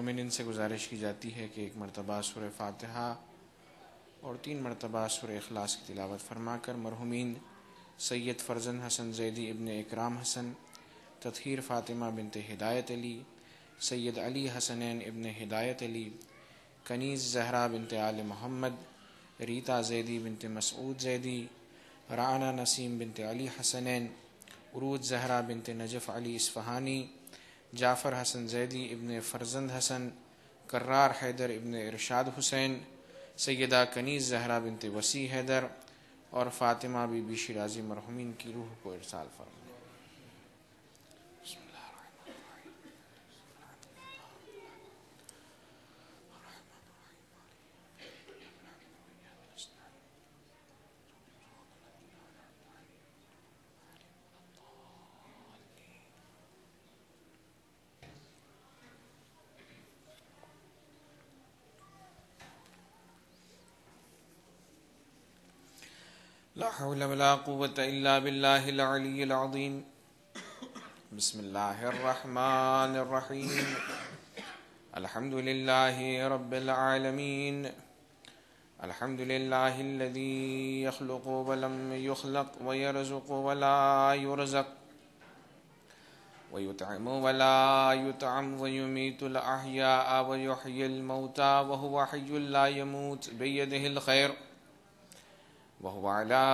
مومنین سے گزارش کی جاتی ہے کہ ایک مرتبہ سورہ فاتحہ اور 3 مرتبہ سورہ اخلاص کی تلاوت فرما کر مرحومین سید فرزند حسن زیدی ابن اکرام حسن، تطہیر فاطمہ بنت ہدایت علی، سید علی حسنین ابن ہدایت علی، کنیز زہرا بنت آل محمد، ریتا زیدی بنت مسعود زیدی، رعنا نسیم بنت علی حسنین، عروج زہرا بنت نجف علی اصفہانی، جعفر حسن زیدی ابن فرزند حسن، کرار حیدر ابن ارشاد حسین، سیدہ کنیز زہرا بنت وسیع حیدر اور فاطمہ بی بی شیرازی مرحومین کی روح کو ارسال فرمائے۔ لا حول ولا قوة إلا بالله العلي العظيم بسم الله الرحمن الرحيم الحمد لله رب العالمين الحمد لله الذي يخلق ولم يخلق ويرزق ولا يرزق ويطعم ولا يطعم ويميت الأحياء ويحيي الموتى وهو حي لا يموت بيده الخير وهو على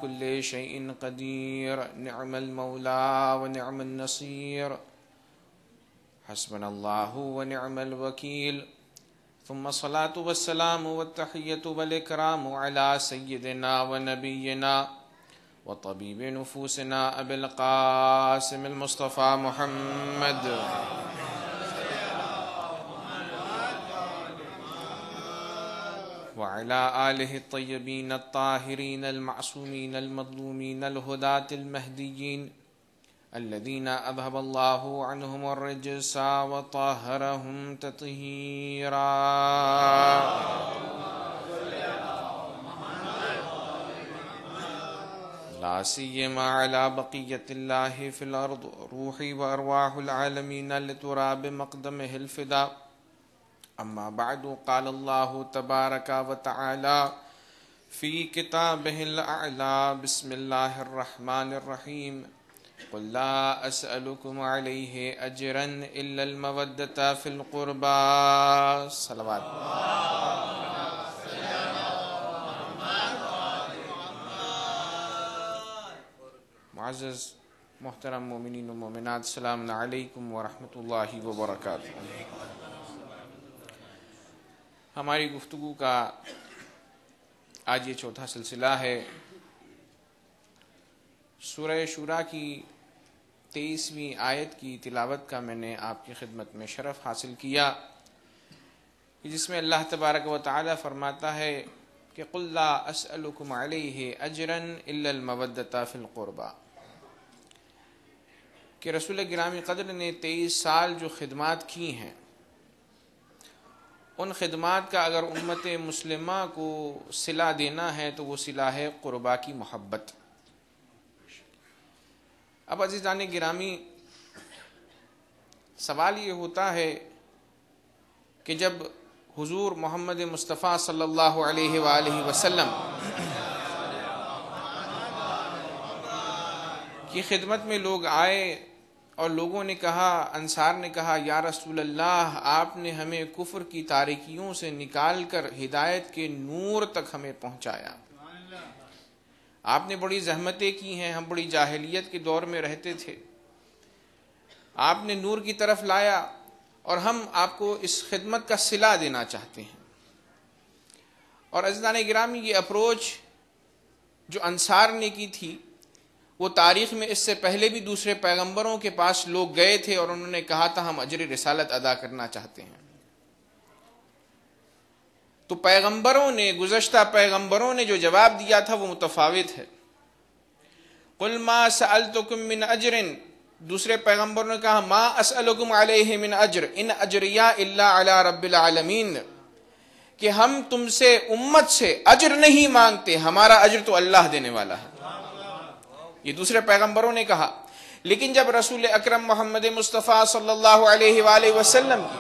كل شيء قدير نعم المولى ونعم النصير حسبنا الله ونعم الوكيل ثم الصلاة والسلام والتحية والإكرام على سيدنا ونبينا وطبيب نفوسنا أبي القاسم المصطفى محمد وعلى آله الطيبين الطاهرين المعصومين المظلومين الهداة المهديين الذين أذهب الله عنهم الرجس وطهرهم تطهيرا لا سيما على بقية الله في الأرض روحي وأرواح العالمين لتراب مقدمه الفداء أما بعد قال الله تبارك وتعالى في كتابه الأعلى بسم الله الرحمن الرحيم قل لا أسألكم عليه أجرا إلا المودة في القربى صلوات معزز محترم مومنین و مومنات، السلام علیکم ورحمۃ اللہ وبرکاتہ۔ ہماری گفتگو کا آج یہ چوتھا سلسلہ ہے۔ سورہ شورى کی 23ویں آیت کی تلاوت کا میں نے آپ کی خدمت میں شرف حاصل کیا، جس میں اللہ تبارک و تعالی فرماتا ہے کہ قل لا اسألکم علیہ اجرا الا المودۃ فی القربى، کہ رسول گرامی قدر نے 23 سال جو خدمات کی ہیں، ان خدمات کا اگر امت مسلمہ کو صلہ دینا ہے تو وہ صلہ ہے قربا کی محبت۔ اب عزیزان گرامی، سوال یہ ہوتا ہے کہ جب حضور محمد مصطفیٰ صلی اللہ علیہ وآلہ وسلم کی خدمت میں لوگ آئے اور لوگوں نے کہا، انصار نے کہا، یا رسول اللہ، آپ نے ہمیں کفر کی تاریکیوں سے نکال کر ہدایت کے نور تک ہمیں پہنچایا، آپ نے بڑی زحمتیں کی ہیں، ہم بڑی جاہلیت کے دور میں رہتے تھے، آپ نے نور کی طرف لایا اور ہم آپ کو اس خدمت کا صلہ دینا چاہتے ہیں۔ اور عزیزان گرامی، یہ اپروچ جو انصار نے کی تھی، وہ تاریخ میں اس سے پہلے بھی دوسرے پیغمبروں کے پاس لوگ گئے تھے اور انہوں نے کہا تھا ہم اجر رسالت ادا کرنا چاہتے ہیں۔ تو پیغمبروں نے، گزشتہ پیغمبروں نے جو جواب دیا تھا وہ متفاوت ہے۔ قل ما سألتکم من اجر، دوسرے پیغمبروں نے کہا ما اسألکم علیہ من اجر ان اجریہ الا علی رب العالمین، کہ ہم تم سے، امت سے اجر نہیں مانگتے، ہمارا اجر تو اللہ دینے والا ہے۔ یہ دوسرے پیغمبروں نے کہا، لیکن جب رسول اکرم محمد مصطفیٰ صلی اللہ علیہ وآلہ وسلم کی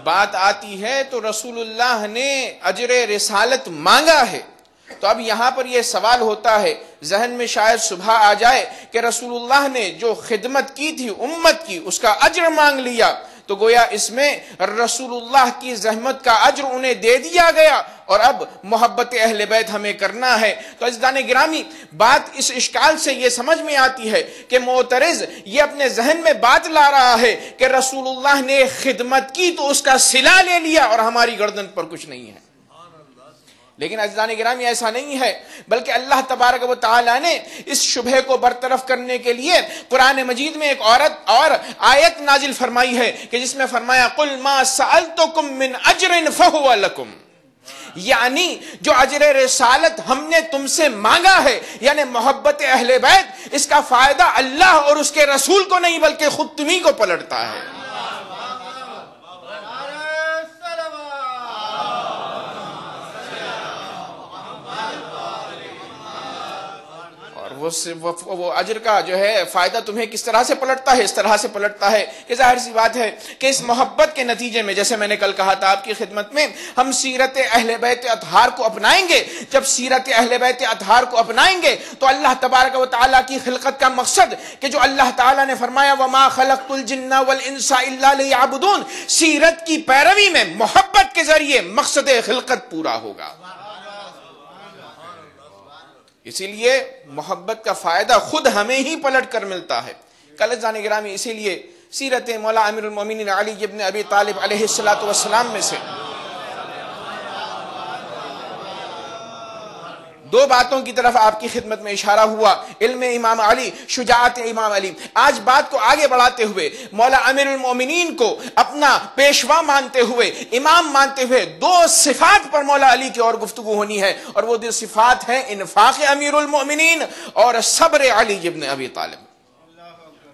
بات آتی ہے تو رسول اللہ نے اجر رسالت مانگا ہے. تو اب یہاں پر یہ سوال ہوتا ہے، ذہن میں شاید صبح آ جائے کہ رسول اللہ نے جو خدمت کی تھی امت کی اس کا اجر مانگ لیا، تو گویا اس میں رسول اللہ کی زحمت کا اجر انہیں دے دیا گیا، اور اب محبت اہل بیت ہمیں کرنا ہے. تو عزیزان گرامی، بات اس اشکال سے یہ سمجھ میں آتی ہے کہ معترض یہ اپنے ذہن میں بات لا رہا ہے کہ رسول اللہ نے خدمت کی تو اس کا صلہ لے لیا اور ہماری گردن پر کچھ نہیں ہے. لیکن عزیزان گرامی ایسا نہیں ہے، بلکہ اللہ تبارک و تعالی نے اس شبہ کو برطرف کرنے کے لیے قرآن مجید میں ایک اور آیت نازل فرمائی ہے کہ جس میں فرمایا قُلْ مَا سَأَلْتُكُم مِّنْ أَجْرٍ فَهُوَ لَكُمْ، یعنی جو اجر رسالت ہم نے تم سے مانگا ہے، یعنی محبت اہل بیت، اس کا فائدہ اللہ اور اس کے رسول کو نہیں بلکہ خود تمہیں کو پلٹتا ہے. وہ اجر کا جو ہے فائدہ تمہیں کس طرح سے پلٹتا ہے؟ اس طرح سے پلٹتا ہے کہ ظاہر سی بات ہے کہ اس محبت کے نتیجے میں، جیسے میں نے کل کہا تھا آپ کی خدمت میں، ہم سیرت اہل بیت اطہار کو اپنائیں گے. جب سیرت اہل بیت اطہار کو اپنائیں گے تو اللہ تبارک و تعالیٰ کی خلقت کا مقصد کہ جو اللہ تعالیٰ نے فرمایا وَمَا خَلَقْتُ الْجِنَّ وَالْإِنسَ إِلَّا لِيَعْبُدُونَ، سیرت کی پیروی میں محبت کے ذریعے مقصد خلقت پورا ہوگا. اسی لیے محبت کا فائدہ خود ہمیں ہی پلٹ کر ملتا ہے. کل عزیزان گرامی، اسی لیے سیرت مولا امیر المومنین علی ابن ابی طالب علیہ السلام میں سے دو باتوں کی طرف آپ کی خدمت میں اشارہ ہوا، علم امام علی، شجاعت امام علی. آج بات کو آگے بڑھاتے ہوئے مولا امیر المومنین کو اپنا پیشوا مانتے ہوئے، امام مانتے ہوئے، دو صفات پر مولا علی کی اور گفتگو ہونی ہے، اور وہ دو صفات ہیں انفاق امیر المومنین اور صبر علی ابن ابی طالب.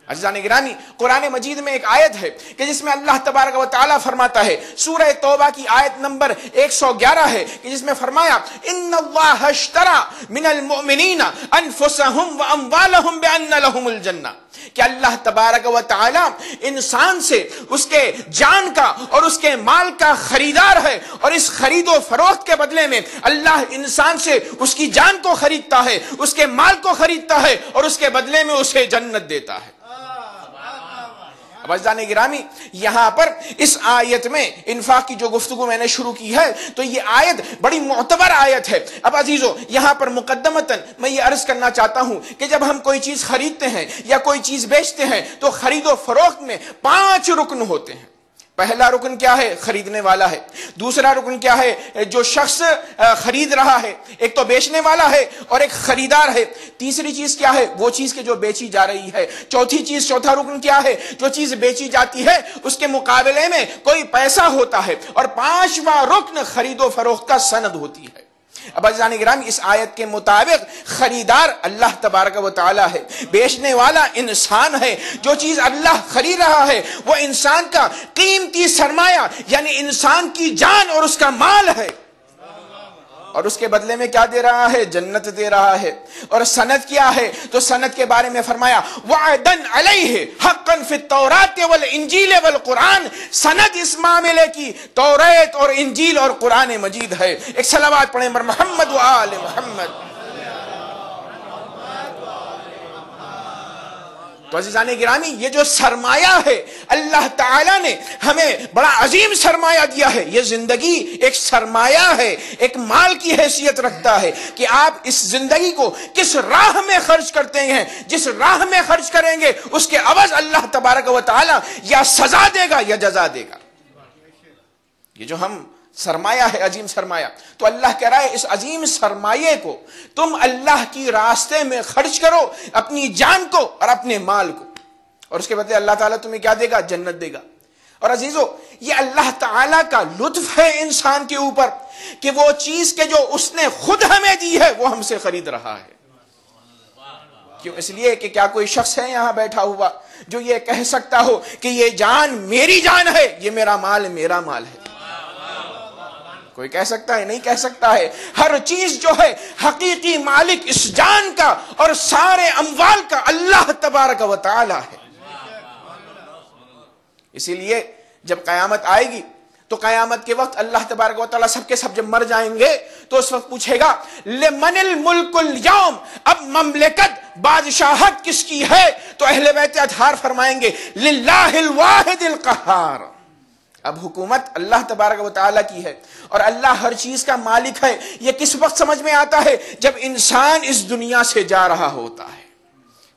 عزیزان گرامی، قرآن مجید میں ایک آیت ہے کہ جس میں اللہ تبارک و تعالیٰ فرماتا ہے، سورہ توبہ کی آیت نمبر 111 ہے کہ جس میں فرمایا ان اللہ اشترى من المؤمنین انفسهم واموالهم بان لهم الجنہ، کہ اللہ تبارک و تعالیٰ انسان سے اس کے جان کا اور اس کے مال کا خریدار ہے، اور اس خرید و فروخت کے بدلے میں اللہ انسان سے اس کی جان کو خریدتا ہے، اس کے مال کو خریدتا ہے، اور اس کے بدلے میں اسے جنت دیتا ہے. اب عزیزان گرامی، یہاں پر اس آیت میں انفاق کی جو گفتگو میں نے شروع کی ہے تو یہ آیت بڑی معتبر آیت ہے. اب عزیزو، یہاں پر مقدمتاً میں یہ عرض کرنا چاہتا ہوں کہ جب ہم کوئی چیز خریدتے ہیں یا کوئی چیز بیچتے ہیں تو خرید و فروخت میں 5 رکن ہوتے ہیں. پہلا رکن کیا ہے؟ خریدنے والا ہے. دوسرا رکن کیا ہے؟ جو شخص خرید رہا ہے. ایک تو بیچنے والا ہے اور ایک خریدار ہے. تیسری چیز کیا ہے؟ وہ چیز کے جو بیچی جا رہی ہے. چوتھا رکن کیا ہے؟ جو چیز بیچی جاتی ہے اس کے مقابلے میں کوئی پیسہ ہوتا ہے. اور 5واں رکن خرید و فروخت کا سند ہوتی ہے. اب عزیزان گرامی، اس آیت کے مطابق خریدار اللہ تبارک و تعالی ہے، بیچنے والا انسان ہے. جو چیز اللہ خرید رہا ہے وہ انسان کا قیمتی سرمایہ یعنی انسان کی جان اور اس کا مال ہے، اور اس کے بدلے میں کیا دے رہا ہے؟ جنت دے رہا ہے. اور سند کیا ہے؟ تو سند کے بارے میں فرمایا وعدن علیہ حقا فی التوراۃ والانجیل والقرآن. سند اس معاملے کی توریت اور انجیل اور قرآن مجید ہے. ایک صلوات پڑھیں بر محمد و آل محمد. تو عزیزان گرامی، یہ جو سرمایہ ہے اللہ تعالیٰ نے ہمیں بڑا عظیم سرمایہ دیا ہے. یہ زندگی ایک سرمایہ ہے، ایک مال کی حیثیت رکھتا ہے کہ آپ اس زندگی کو کس راہ میں خرچ کرتے ہیں. جس راہ میں خرچ کریں گے اس کے عوض اللہ تبارک و تعالیٰ یا سزا دے گا یا جزا دے گا. یہ جو ہم سرمایہ ہے، عظیم سرمایہ، تو اللہ کہہ رہا ہے اس عظیم سرمایہ کو تم اللہ کی راستے میں خرچ کرو، اپنی جان کو اور اپنے مال کو، اور اس کے بدلے اللہ تعالیٰ تمہیں کیا دے گا؟ جنت دے گا. اور عزیزو، یہ اللہ تعالیٰ کا لطف ہے انسان کے اوپر کہ وہ چیز کے جو اس نے خود ہمیں دی ہے وہ ہم سے خرید رہا ہے. کیوں؟ اس لیے کہ کیا کوئی شخص ہے یہاں بیٹھا ہوا جو یہ کہہ سکتا ہو کہ یہ جان میری جان ہے، یہ میرا مال میرا مال ہے؟ کوئی کہہ سکتا ہے؟ نہیں کہہ سکتا ہے. ہر چیز جو ہے حقیقی مالک اس جان کا اور سارے اموال کا اللہ تبارک و تعالی ہے. اسی لیے جب قیامت آئے گی تو قیامت کے وقت اللہ تبارک و تعالیٰ سب کے سب جب مر جائیں گے تو اس وقت پوچھے گا لمن الملک اليوم، اب مملکت بادشاہت کس کی ہے؟ تو اہل بیت اطہار فرمائیں گے للہ الواحد القہار، اب حکومت اللہ تبارک و تعالیٰ کی ہے اور اللہ ہر چیز کا مالک ہے۔ یہ کس وقت سمجھ میں آتا ہے؟ جب انسان اس دنیا سے جا رہا ہوتا ہے۔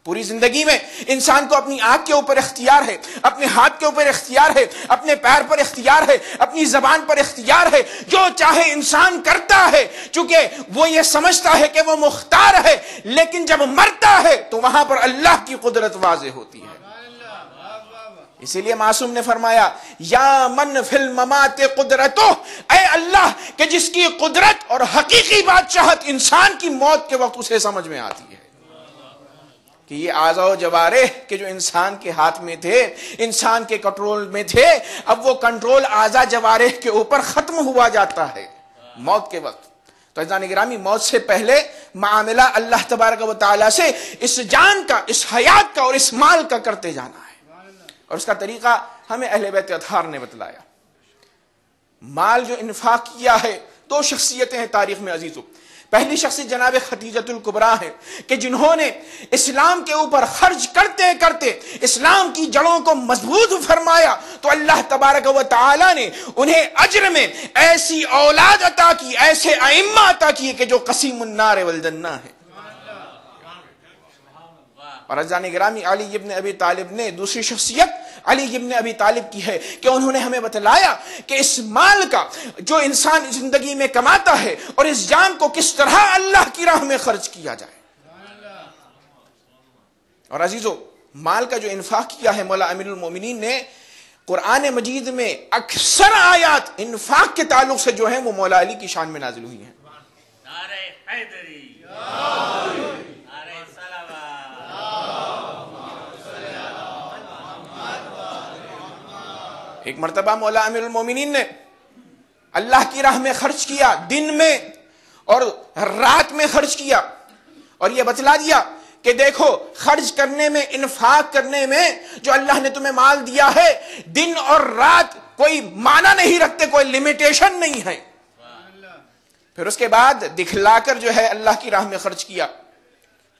پوری زندگی میں انسان کو اپنی آنکھ کے اوپر اختیار ہے، اپنے ہاتھ کے اوپر اختیار ہے، اپنے پیر پر اختیار ہے، اپنی زبان پر اختیار ہے، جو چاہے انسان کرتا ہے، چونکہ وہ یہ سمجھتا ہے کہ وہ مختار ہے، لیکن جب مرتا ہے تو وہاں پر اللہ کی قدرت واضح ہوتی ہے۔ اسی لیے معصوم نے فرمایا یا من فی الممات قدرتہ، اے اللہ کہ جس کی قدرت اور حقیقی بادشاہت انسان کی موت کے وقت اسے سمجھ میں آتی ہے کہ یہ اعضاء و جوارح کہ جو انسان کے ہاتھ میں تھے، انسان کے کنٹرول میں تھے، اب وہ کنٹرول اعضاء جوارح کے اوپر ختم ہوا جاتا ہے موت کے وقت۔ تو عزیزان گرامی، موت سے پہلے معاملہ اللہ تبارک و تعالیٰ سے اس جان کا، اس حیات کا اور اس مال کا کرتے جانا ہے، اور اس کا طریقہ ہمیں اہل بیت اطہار نے بتلایا۔ مال جو انفاق کیا ہے، دو شخصیتیں ہیں تاریخ میں عزیزو۔ پہلی شخصیت جناب خدیجۃ الکبریٰ ہے کہ جنہوں نے اسلام کے اوپر خرچ کرتے کرتے اسلام کی جڑوں کو مضبوط فرمایا، تو اللہ تبارک و تعالی نے انہیں اجر میں ایسی اولاد عطا کی، ایسے ائمہ عطا کیے کہ جو قسیم النار والجنہ ہے۔ اور عزیزان گرامی، علی ابن ابی طالب نے دوسری شخصیت علی ابن ابی طالب کی ہے کہ انہوں نے ہمیں بتلایا کہ اس مال کا جو انسان زندگی میں کماتا ہے اور اس جان کو کس طرح اللہ کی راہ میں خرچ کیا جائے۔ اور عزیزو، مال کا جو انفاق کیا ہے مولا امیر المومنین نے، قرآن مجید میں اکثر آیات انفاق کے تعلق سے جو ہیں وہ مولا علی کی شان میں نازل ہوئی ہیں۔ نعرہ حیدری، ایک مرتبہ مولا امیر المومنین نے اللہ کی راہ میں خرچ کیا، دن میں اور رات میں خرچ کیا، اور یہ بتلا دیا کہ دیکھو خرچ کرنے میں، انفاق کرنے میں جو اللہ نے تمہیں مال دیا ہے، دن اور رات کوئی معنی نہیں رکھتے، کوئی لمیٹیشن نہیں ہے۔ پھر اس کے بعد دکھلا کر جو ہے اللہ کی راہ میں خرچ کیا۔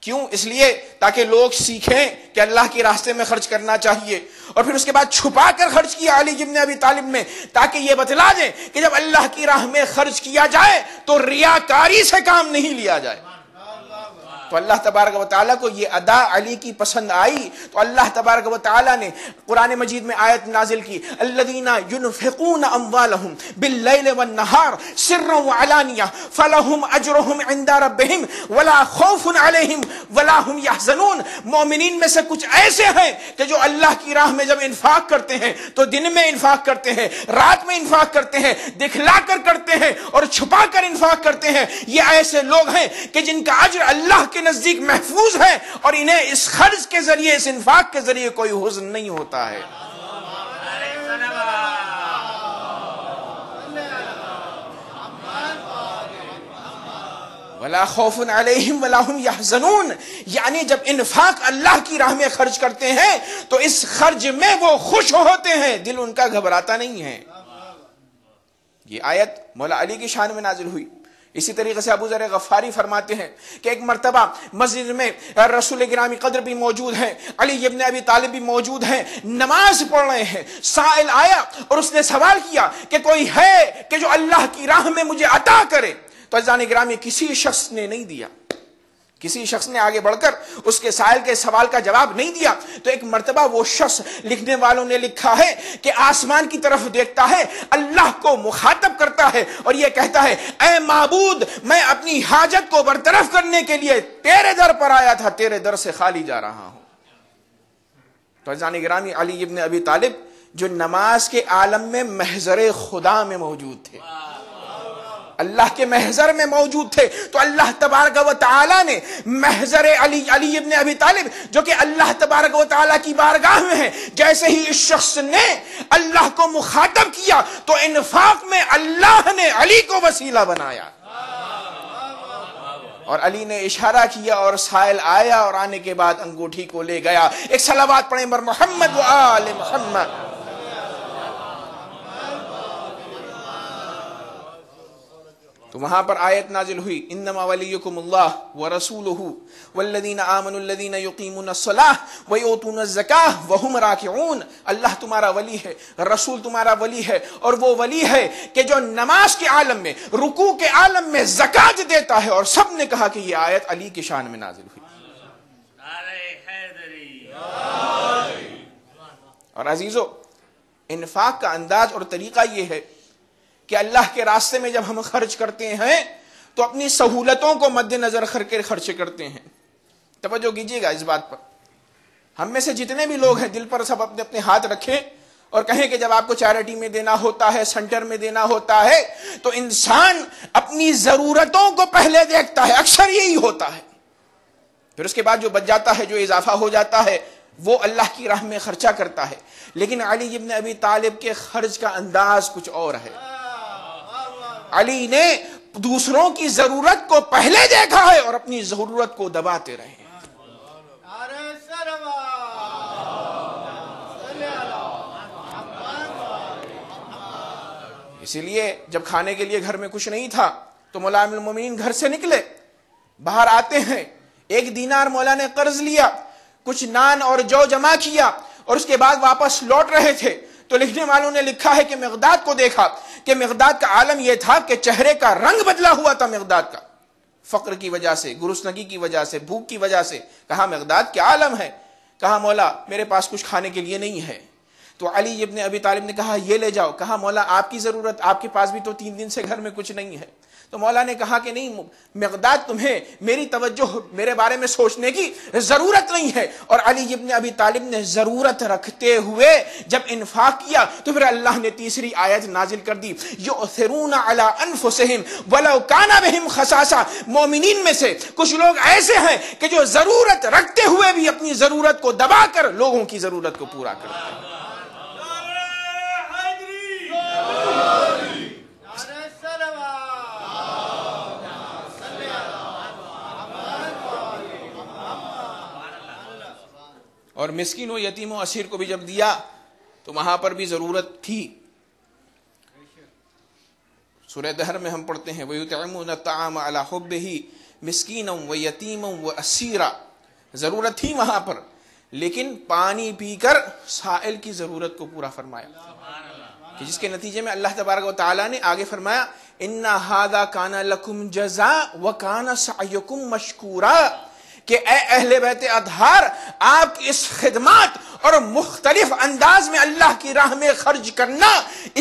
کیوں؟ اس لیے تاکہ لوگ سیکھیں کہ اللہ کے راستے میں خرچ کرنا چاہیے، اور پھر اس کے بعد چھپا کر خرچ کیا علی ابن ابی طالب میں، تاکہ یہ بتلا دیں کہ جب اللہ کی راہ میں خرچ کیا جائے تو ریاکاری سے کام نہیں لیا جائے۔ تو اللہ تبارک و تعالیٰ کو یہ ادا علی کی پسند آئی، تو اللہ تبارک و تعالیٰ نے قرآن مجید میں آیت نازل کی الذین ينفقون اموالهم باللیل والنہار سرا وعلانیہ فلہم اجرہم عند ربہم ولا خوف علیہم ولا هم يحزنون۔ مومنین میں سے کچھ ایسے ہیں کہ جو اللہ کی راہ میں جب انفاق کرتے ہیں تو دن میں انفاق کرتے ہیں، رات میں انفاق کرتے ہیں، دکھلا کر کرتے ہیں اور چھپا کر انفاق کرتے ہیں۔ یہ ایسے لوگ ہیں کہ جن کا اجر اللہ کے نزدیک محفوظ ہے، اور انہیں اس خرچ کے ذریعے، اس انفاق کے ذریعے کوئی حزن نہیں ہوتا ہے۔ ولا خوف علیہم ولا هم یحزنون، یعنی جب انفاق اللہ کی راہ میں خرچ کرتے ہیں تو اس خرچ میں وہ خوش ہوتے ہیں، دل ان کا گھبراتا نہیں ہے۔ یہ آیت مولا علی کی شان میں نازل ہوئی۔ اسی طریقے سے ابو ذر غفاری فرماتے ہیں کہ ایک مرتبہ مسجد میں رسول گرامی قدر بھی موجود ہیں، علی ابن ابی طالب بھی موجود ہیں، نماز پڑھ رہے ہیں۔ سائل آیا اور اس نے سوال کیا کہ کوئی ہے کہ جو اللہ کی راہ میں مجھے عطا کرے؟ تو عزیزان گرامی کسی شخص نے نہیں دیا، کسی شخص نے آگے بڑھ کر اس کے سائل کے سوال کا جواب نہیں دیا۔ تو ایک مرتبہ وہ شخص، لکھنے والوں نے لکھا ہے کہ آسمان کی طرف دیکھتا ہے، اللہ کو مخاطب کرتا ہے اور یہ کہتا ہے اے معبود، میں اپنی حاجت کو برطرف کرنے کے لیے تیرے در پر آیا تھا، تیرے در سے خالی جا رہا ہوں۔ تو عزیزان گرامی، علی ابن ابی طالب جو نماز کے عالم میں محضر خدا میں موجود تھے، اللہ کے محضر میں موجود تھے، تو اللہ تبارک و تعالیٰ نے محضر علی ابن ابی طالب جو کہ اللہ تبارک و تعالیٰ کی بارگاہ میں ہے، جیسے ہی اس شخص نے اللہ کو مخاطب کیا تو انفاق میں اللہ نے علی کو وسیلہ بنایا، اور علی نے اشارہ کیا اور سائل آیا اور آنے کے بعد انگوٹھی کو لے گیا۔ ایک صلوات پڑھیں بر محمد و آل محمد۔ تو وہاں پر آیت نازل ہوئی انما ولیکم اللہ ورسولہ والذین آمنوا الذین یقیمون الصلاۃ ویؤتون الزکاۃ وہم راکعون. اللہ تمہارا ولی ہے، رسول تمہارا ولی ہے، اور وہ ولی ہے کہ جو نماز کے عالم میں، رکوع کے عالم میں زکوٰۃ دیتا ہے. اور سب نے کہا کہ یہ آیت علی کی شان میں نازل ہوئی. اور عزیزو، انفاق کا انداز اور طریقہ یہ ہے کہ اللہ کے راستے میں جب ہم خرچ کرتے ہیں تو اپنی سہولتوں کو مد نظر کر کے خرچ کرتے ہیں. توجہ کیجیے گا اس بات پر. ہم میں سے جتنے بھی لوگ ہیں دل پر سب اپنے اپنے ہاتھ رکھیں اور کہیں کہ جب آپ کو چیریٹی میں دینا ہوتا ہے، سینٹر میں دینا ہوتا ہے، تو انسان اپنی ضرورتوں کو پہلے دیکھتا ہے. اکثر یہی ہوتا ہے. پھر اس کے بعد جو بچ جاتا ہے، جو اضافہ ہو جاتا ہے، وہ اللہ کی راہ میں خرچہ کرتا ہے. لیکن علی ابن ابی طالب کے خرچ کا انداز کچھ اور ہے. علی نے دوسروں کی ضرورت کو پہلے دیکھا ہے اور اپنی ضرورت کو دباتے رہے. اسی لیے جب کھانے کے لیے گھر میں کچھ نہیں تھا تو مولا امیر المومنین گھر سے نکلے، باہر آتے ہیں، 1 دینار مولا نے قرض لیا، کچھ نان اور جو جمع کیا، اور اس کے بعد واپس لوٹ رہے تھے تو لکھنے والوں نے لکھا ہے کہ مقداد کو دیکھا کہ مقداد کا عالم یہ تھا کہ چہرے کا رنگ بدلا ہوا تھا مقداد کا، فقر کی وجہ سے، گرسنگی کی وجہ سے، بھوک کی وجہ سے. کہا مقداد کیا عالم ہے؟ کہا مولا میرے پاس کچھ کھانے کے لیے نہیں ہے. تو علی ابن ابی طالب نے کہا یہ لے جاؤ. کہا مولا آپ کی ضرورت، آپ کے پاس بھی تو 3 دن سے گھر میں کچھ نہیں ہے. تو مولا نے کہا کہ نہیں مقداد، تمہیں میری توجہ میرے بارے میں سوچنے کی ضرورت نہیں ہے. اور علی ابن ابی طالب نے ضرورت رکھتے ہوئے جب انفاق کیا تو پھر اللہ نے تیسری آیت نازل کر دی یؤثرون علی انفسہم ولو کان بہم خصاصہ. مومنین میں سے کچھ لوگ ایسے ہیں کہ جو ضرورت رکھتے ہوئے بھی اپنی ضرورت کو دبا کر لوگوں کی ضرورت کو پورا کرتے ہیں. اور مسکین و یتیم و اسیر کو بھی جب دیا تو وہاں پر بھی ضرورت تھی. سورہ دہر میں ہم پڑھتے ہیں وَيُطْعِمُونَ الطَّعَامَ عَلَى حُبِّهِ مِسْكِينًا وَيَتِيمًا وَأَسِيرًا. ضرورت تھی وہاں پر، لیکن پانی پی کر سائل کی ضرورت کو پورا فرمایا، کہ جس کے نتیجے میں اللہ تبارک و تعالیٰ نے آگے فرمایا إِنَّ هَذَا كَانَ لَكُمْ جَزَاءً وَكَانَ سَعْيُكُمْ مَشْكُورًا. کہ اے اہل بیت اطہار، آپ کی اس خدمات اور مختلف انداز میں اللہ کی راہ میں خرچ کرنا،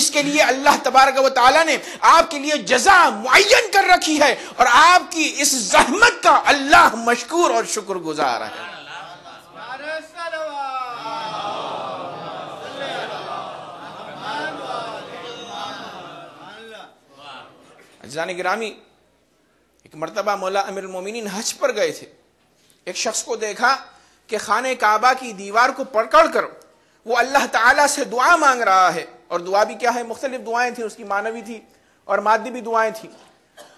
اس کے لیے اللہ تبارک و تعالیٰ نے آپ کے لیے جزا معین کر رکھی ہے، اور آپ کی اس زحمت کا اللہ مشکور اور شکر گزار ہے. عزیزان گرامی، ایک مرتبہ مولا امیر المومنین حج پر گئے تھے. ایک شخص کو دیکھا کہ خانہ کعبہ کی دیوار کو پکڑ کر وہ اللہ تعالیٰ سے دعا مانگ رہا ہے. اور دعا بھی کیا ہے؟ مختلف دعائیں تھیں، اس کی معنوی تھی اور مادی بھی دعائیں تھیں.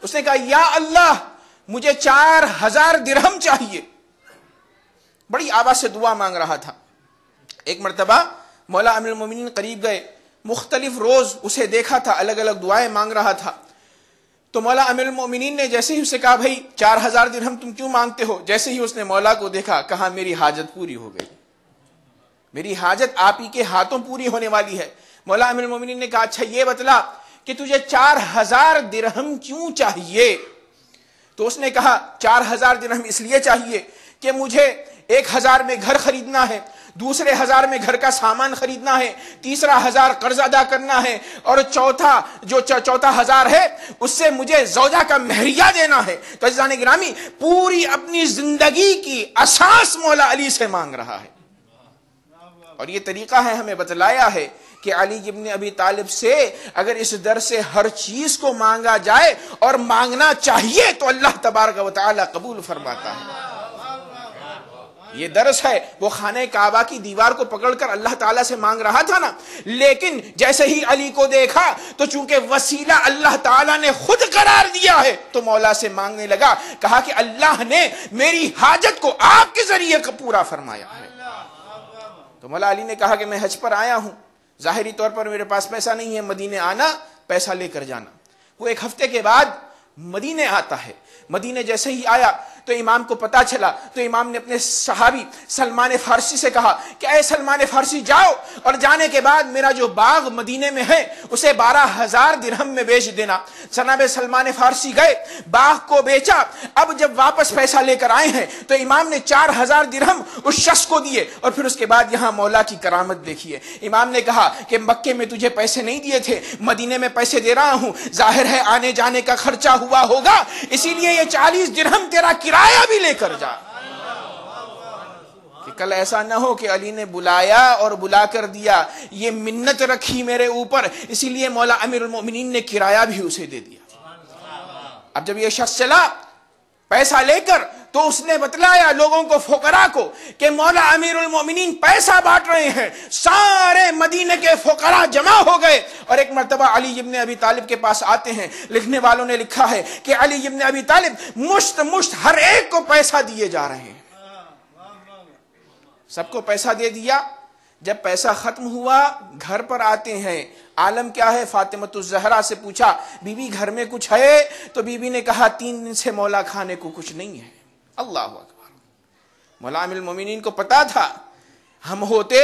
اس نے کہا یا اللہ مجھے 4000 درہم چاہیے. بڑی آواز سے دعا مانگ رہا تھا. ایک مرتبہ مولا امیر المومنین قریب گئے، مختلف روز اسے دیکھا تھا، الگ الگ دعائیں مانگ رہا تھا. تو مولا امیر المومنین نے جیسے ہی اسے کہا بھائی 4000 درہم تم کیوں مانگتے ہو، جیسے ہی اس نے مولا کو دیکھا کہا میری حاجت پوری ہو گئی، میری حاجت آپ ہی کے ہاتھوں پوری ہونے والی ہے. مولا امیر المومنین نے کہا اچھا یہ بتلا کہ تجھے 4000 درہم کیوں چاہیے؟ تو اس نے کہا 4000 درہم اس لیے چاہیے کہ مجھے 1000 میں گھر خریدنا ہے، دوسرے 1000 میں گھر کا سامان خریدنا ہے، تیسرا 1000 قرض ادا کرنا ہے، اور چوتھا 1000 ہے اس سے مجھے زوجہ کا مہریہ دینا ہے. تو عزیزان گرامی، پوری اپنی زندگی کی اساس مولا علی سے مانگ رہا ہے. اور یہ طریقہ ہے ہمیں بتلایا ہے کہ علی ابن ابی طالب سے اگر اس در سے ہر چیز کو مانگا جائے اور مانگنا چاہیے تو اللہ تبارک و تعالی قبول فرماتا ہے. یہ درس ہے. وہ خانہ کعبہ کی دیوار کو پکڑ کر اللہ تعالیٰ سے مانگ رہا تھا نا، لیکن جیسے ہی علی کو دیکھا تو چونکہ وسیلہ اللہ تعالیٰ نے خود قرار دیا ہے تو مولا سے مانگنے لگا. کہا کہ اللہ نے میری حاجت کو آپ کے ذریعے پورا فرمایا ہے. تو مولا علی نے کہا کہ میں حج پر آیا ہوں، ظاہری طور پر میرے پاس پیسہ نہیں ہے، مدینے آنا پیسہ لے کر جانا. وہ 1 ہفتے کے بعد مدینے آتا ہے. مدینے جیسے ہی آیا تو امام کو پتا چلا تو امام نے اپنے صحابی سلمان فارسی سے کہا کہ اے سلمان فارسی جاؤ اور جانے کے بعد میرا جو باغ مدینے میں ہے اسے 12,000 درہم میں بیچ دینا. جناب سلمان فارسی گئے, باغ کو بیچا. اب جب واپس پیسہ لے کر آئے ہیں تو امام نے 4,000 درہم اس شخص کو دیے. اور پھر اس کے بعد یہاں مولا کی کرامت دیکھیے. امام نے کہا کہ مکے میں تجھے پیسے نہیں دیے تھے, مدینے میں پیسے دے رہا ہوں, ظاہر ہے آنے جانے کا خرچہ ہوا ہوگا, اسی لیے یہ 40 درہم تیرا کرایہ بھی لے کر جا, کہ کل ایسا نہ ہو کہ علی نے بلایا اور بلا کر دیا, یہ منت رکھی میرے اوپر, اسی لیے مولا امیر المومنین نے کرایہ بھی اسے دے دیا. اب جب یہ شخص چلا پیسہ لے کر تو اس نے بتلایا لوگوں کو, فقراء کو, کہ مولا امیر المومنین پیسہ بانٹ رہے ہیں. سارے مدینے کے فقراء جمع ہو گئے اور ایک مرتبہ علی ابن ابی طالب کے پاس آتے ہیں. لکھنے والوں نے لکھا ہے کہ علی ابن ابی طالب مشت ہر ایک کو پیسہ دیے جا رہے ہیں, سب کو پیسہ دے دیا. جب پیسہ ختم ہوا گھر پر آتے ہیں, عالم کیا ہے؟ فاطمۃ الزہرا سے پوچھا بی بی گھر میں کچھ ہے؟ تو بی بی نے کہا 3 دن سے مولا کھانے کو کچھ نہیں ہے. اللہ اکبر. مولا امیر المومنین کو پتا تھا ہم ہوتے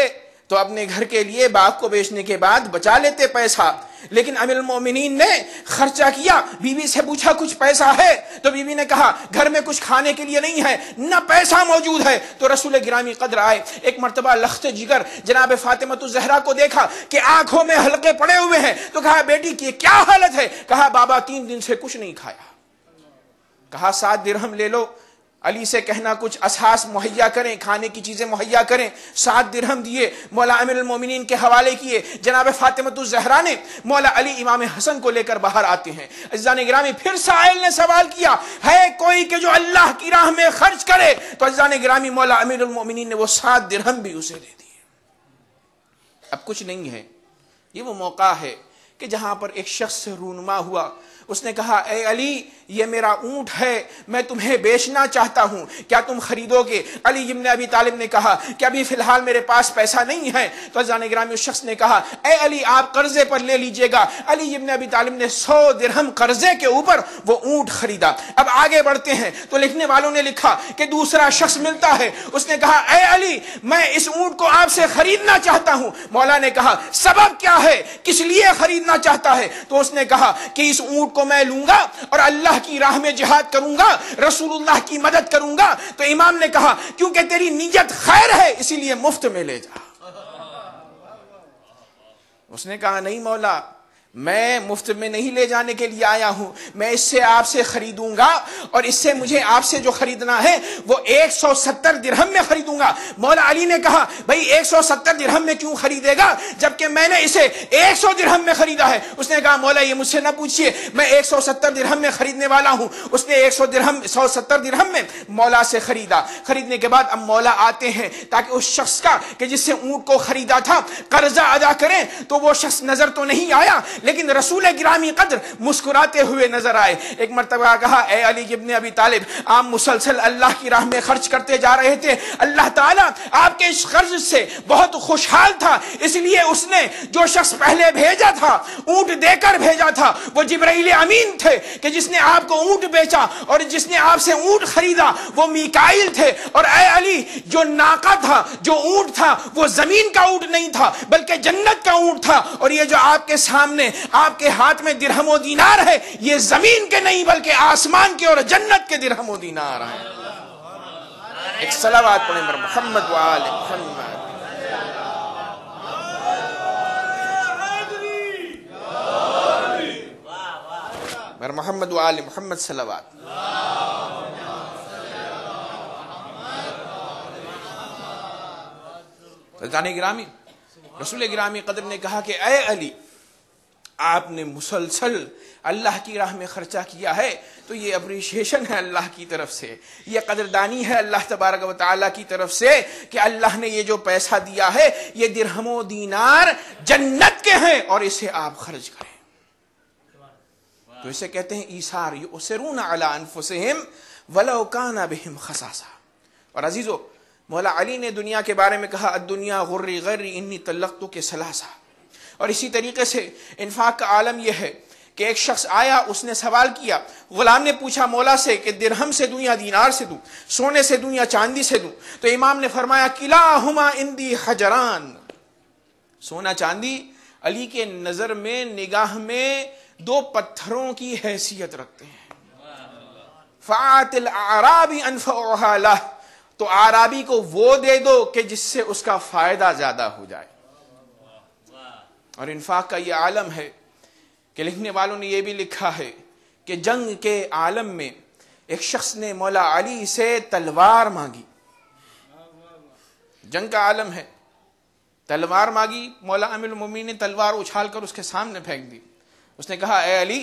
تو اپنے گھر کے لیے باغ کو بیچنے کے بعد بچا لیتے پیسہ, لیکن امیر المومنین نے خرچہ کیا. بی بی سے پوچھا کچھ پیسہ ہے؟ تو بی بی نے کہا گھر میں کچھ کھانے کے لیے نہیں ہے, نہ پیسہ موجود ہے. تو رسول گرامی قدر آئے, ایک مرتبہ لخت جگر جناب فاطمۃ الزہرا کو دیکھا کہ آنکھوں میں حلقے پڑے ہوئے ہیں, تو کہا بیٹی کی کیا حالت ہے؟ کہا بابا 3 دن سے کچھ نہیں کھایا. کہا 7 درہم لے لو, علی سے کہنا کچھ اساس مہیا کریں, کھانے کی چیزیں مہیا کریں. 7 درہم دیے, مولا امیر المومنین کے حوالے کیے. جناب فاطمۃ الزہرا نے مولا علی امام حسن کو لے کر باہر آتے ہیں. عزیزان گرامی پھر سائل نے سوال کیا ہے کوئی کہ جو اللہ کی راہ میں خرچ کرے؟ تو عزیزان گرامی مولا امیر المومنین نے وہ 7 درہم بھی اسے دے دیے. اب کچھ نہیں ہے. یہ وہ موقع ہے کہ جہاں پر ایک شخص سے رونما ہوا, اس نے کہا اے علی یہ میرا اونٹ ہے, میں تمہیں بیچنا چاہتا ہوں, کیا تم خریدو گے؟ علی ابن ابی طالب نے کہا کہ ابھی فی الحال میرے پاس پیسہ نہیں ہے. تو عزیزان گرامی اس شخص نے کہا اے علی آپ قرضے پر لے لیجئے گا. علی ابن ابی طالب نے 100 درہم قرضے کے اوپر وہ اونٹ خریدا. اب آگے بڑھتے ہیں تو لکھنے والوں نے لکھا کہ دوسرا شخص ملتا ہے, اس نے کہا اے علی میں اس اونٹ کو آپ سے خریدنا چاہتا ہوں. مولا نے کہا سبب کیا ہے, کس لیے خریدنا چاہتا ہے؟ تو اس نے کہا کہ اس اونٹ کو میں لوں گا اور اللہ کی راہ میں جہاد کروں گا, رسول اللہ کی مدد کروں گا. تو امام نے کہا کیونکہ تیری نیت خیر ہے اسی لیے مفت میں لے جا. اس نے کہا نہیں مولا میں مفت میں نہیں لے جانے کے لیے آیا ہوں, میں اس سے آپ سے خریدوں گا اور اس سے مجھے آپ سے جو خریدنا ہے وہ 170 درہم میں خریدوں گا. مولا علی نے کہا بھائی 170 درہم میں کیوں خریدے گا جبکہ میں نے اسے 100 درہم میں خریدا ہے؟ اس نے کہا مولا یہ مجھ سے نہ پوچھئے, میں 170 درہم میں خریدنے والا ہوں. اس نے 170 درہم میں مولا سے خریدا. خریدنے کے بعد اب مولا آتے ہیں تاکہ اس شخص کا کہ جس سے اونٹ کو خریدا تھا قرضہ ادا کریں. تو وہ شخص نظر تو نہیں آیا لیکن رسول گرامی قدر مسکراتے ہوئے نظر آئے. ایک مرتبہ کہا اے علی ابن ابی طالب آپ مسلسل اللہ کی راہ میں خرچ کرتے جا رہے تھے, اللہ تعالیٰ آپ کے اس خرچ سے بہت خوشحال تھا, اس لیے اس نے جو شخص پہلے بھیجا تھا اونٹ دے کر بھیجا تھا وہ جبرائیل امین تھے کہ جس نے آپ کو اونٹ بیچا, اور جس نے آپ سے اونٹ خریدا وہ میکائیل تھے. اور اے علی جو ناقہ تھا, جو اونٹ تھا وہ زمین کا اونٹ نہیں تھا بلکہ جنت کا اونٹ تھا, اور یہ جو آپ کے سامنے آپ کے ہاتھ میں درہم و دینار ہے یہ زمین کے نہیں بلکہ آسمان کے اور جنت کے درہم و دینار ہیں. ایک صلوات پڑھیں پر محمد و آل محمد. پر محمد و آل محمد صلوات. عزیزان گرامی رسول گرامی قدر نے کہا کہ اے علی آپ نے مسلسل اللہ کی راہ میں خرچہ کیا ہے تو یہ اپریشیشن ہے اللہ کی طرف سے, یہ قدردانی ہے اللہ تبارک و تعالیٰ کی طرف سے کہ اللہ نے یہ جو پیسہ دیا ہے یہ درہم و دینار جنت کے ہیں اور اسے آپ خرچ کریں. تو اسے کہتے ہیں ایثار, یؤثرون علی انفسہم ولو کان بہم خصاصہ. اور عزیزو مولا علی نے دنیا کے بارے میں کہا الدنیا غری غری انی طلقت کے ثلاثہ. اور اسی طریقے سے انفاق کا عالم یہ ہے کہ ایک شخص آیا, اس نے سوال کیا, غلام نے پوچھا مولا سے کہ درہم سے دوں یا دینار سے دوں, سونے سے دوں یا چاندی سے دوں؟ تو امام نے فرمایا کلاہما عندی حجران, سونا چاندی علی کے نظر میں, نگاہ میں دو پتھروں کی حیثیت رکھتے ہیں. فَآتِ الْأَعْرَابِ أَنْفَعُهَا لَهُ, تو اعرابی کو وہ دے دو کہ جس سے اس کا فائدہ زیادہ ہو جائے. اور انفاق کا یہ عالم ہے کہ لکھنے والوں نے یہ بھی لکھا ہے کہ جنگ کے عالم میں ایک شخص نے مولا علی سے تلوار مانگی. جنگ کا عالم ہے, تلوار مانگی, مولا امیر المومنین نے تلوار اچھال کر اس کے سامنے پھینک دی. اس نے کہا اے علی,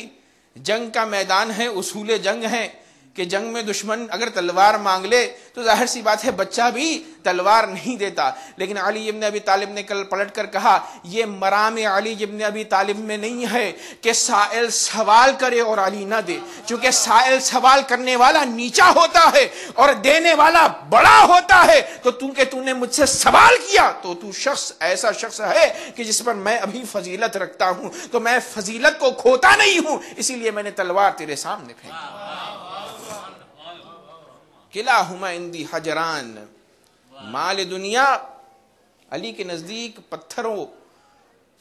جنگ کا میدان ہے, اصول جنگ ہے کہ جنگ میں دشمن اگر تلوار مانگ لے تو ظاہر سی بات ہے بچہ بھی تلوار نہیں دیتا. لیکن علی ابن ابی طالب نے کل پلٹ کر کہا یہ مرام علی ابن ابی طالب میں نہیں ہے کہ سائل سوال کرے اور علی نہ دے, چونکہ سائل سوال کرنے والا نیچا ہوتا ہے اور دینے والا بڑا ہوتا ہے. تو تو نے مجھ سے سوال کیا تو تو شخص ایسا شخص ہے کہ جس پر میں ابھی فضیلت رکھتا ہوں, تو میں فضیلت کو کھوتا نہیں ہوں, اسی لیے میں نے تلوار تیرے سامنے پھینکی. کلاہما عندی حجران, مال دنیا علی کے نزدیک پتھروں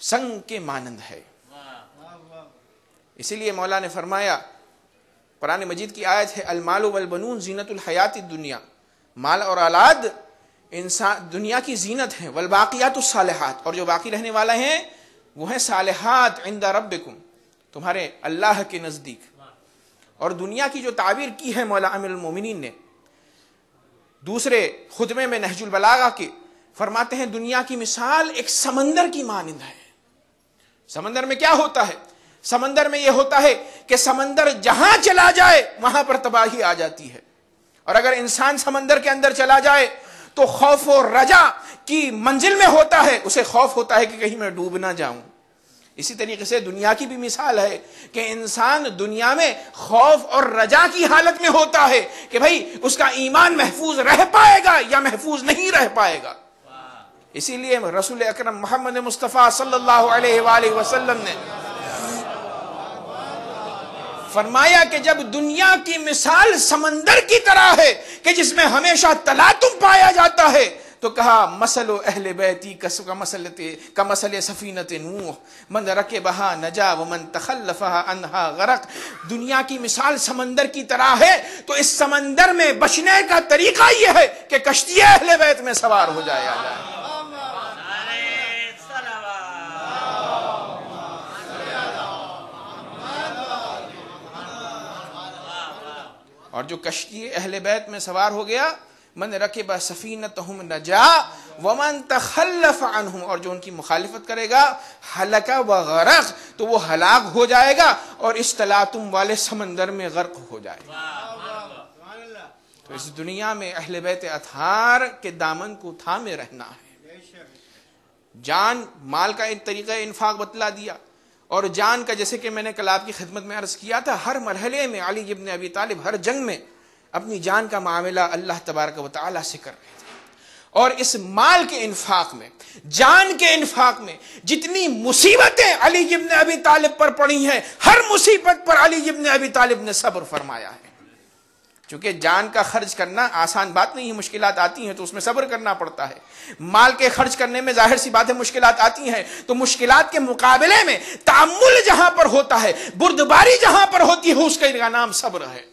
سنگ کے مانند ہے. اسی لیے مولا نے فرمایا, قرآن مجید کی آیت ہے المال والبنون زینت الحیات الدنیا, مال اور اولاد انسان دنیا کی زینت ہیں. والباقیات الصالحات, اور جو باقی رہنے والا ہیں وہ ہیں صالحات عند ربکم, تمہارے اللہ کے نزدیک. اور دنیا کی جو تعبیر کی ہے مولا امیر المومنین نے دوسرے خطبے میں نہج البلاغہ کے, فرماتے ہیں دنیا کی مثال ایک سمندر کی مانند ہے. سمندر میں کیا ہوتا ہے؟ سمندر میں یہ ہوتا ہے کہ سمندر جہاں چلا جائے وہاں پر تباہی آ جاتی ہے, اور اگر انسان سمندر کے اندر چلا جائے تو خوف و رجا کی منزل میں ہوتا ہے, اسے خوف ہوتا ہے کہ کہیں میں ڈوب نہ جاؤں. اسی طریقے سے دنیا کی بھی مثال ہے کہ انسان دنیا میں خوف اور رجا کی حالت میں ہوتا ہے کہ بھئی اس کا ایمان محفوظ رہ پائے گا یا محفوظ نہیں رہ پائے گا. اسی لیے رسول اکرم محمد مصطفیٰ صلی اللہ علیہ وآلہ وسلم نے فرمایا کہ جب دنیا کی مثال سمندر کی طرح ہے کہ جس میں ہمیشہ تلاطم پایا جاتا ہے, تو کہا مثل اہل بیتی کمثل سفینۃ نوح من رکبہا نجا ومن تخلفها عنہا غرق. دنیا کی مثال سمندر کی طرح ہے, تو اس سمندر میں بچنے کا طریقہ یہ ہے کہ کشتی اہل بیت میں سوار ہو جایا جائے. اور جو کشتی اہل بیت میں سوار ہو گیا, من رکب سفینتہم نجا ومن تخلف عنہم, اور جو ان کی مخالفت کرے گا ہلک و غرق, تو وہ ہلاک ہو جائے گا اور اس تلاطم والے سمندر میں غرق ہو جائے گا. تو اس دنیا میں اہل بیت اطہار کے دامن کو تھامے رہنا ہے. جان مال کا ایک طریقہ انفاق بتلا دیا, اور جان کا جیسے کہ میں نے کل آپ کی خدمت میں عرض کیا تھا, ہر مرحلے میں علی ابن ابی طالب ہر جنگ میں اپنی جان کا معاملہ اللہ تبارک و تعالیٰ سے کر رہے تھے. اور اس مال کے انفاق میں, جان کے انفاق میں جتنی مصیبتیں علی ابن ابی طالب پر پڑی ہیں, ہر مصیبت پر علی ابن ابی طالب نے صبر فرمایا ہے. چونکہ جان کا خرچ کرنا آسان بات نہیں ہے, مشکلات آتی ہیں تو اس میں صبر کرنا پڑتا ہے. مال کے خرچ کرنے میں ظاہر سی بات ہے مشکلات آتی ہیں, تو مشکلات کے مقابلے میں تأمل جہاں پر ہوتا ہے, بردباری جہاں پر ہوتی ہے, اس کا نام صبر ہے.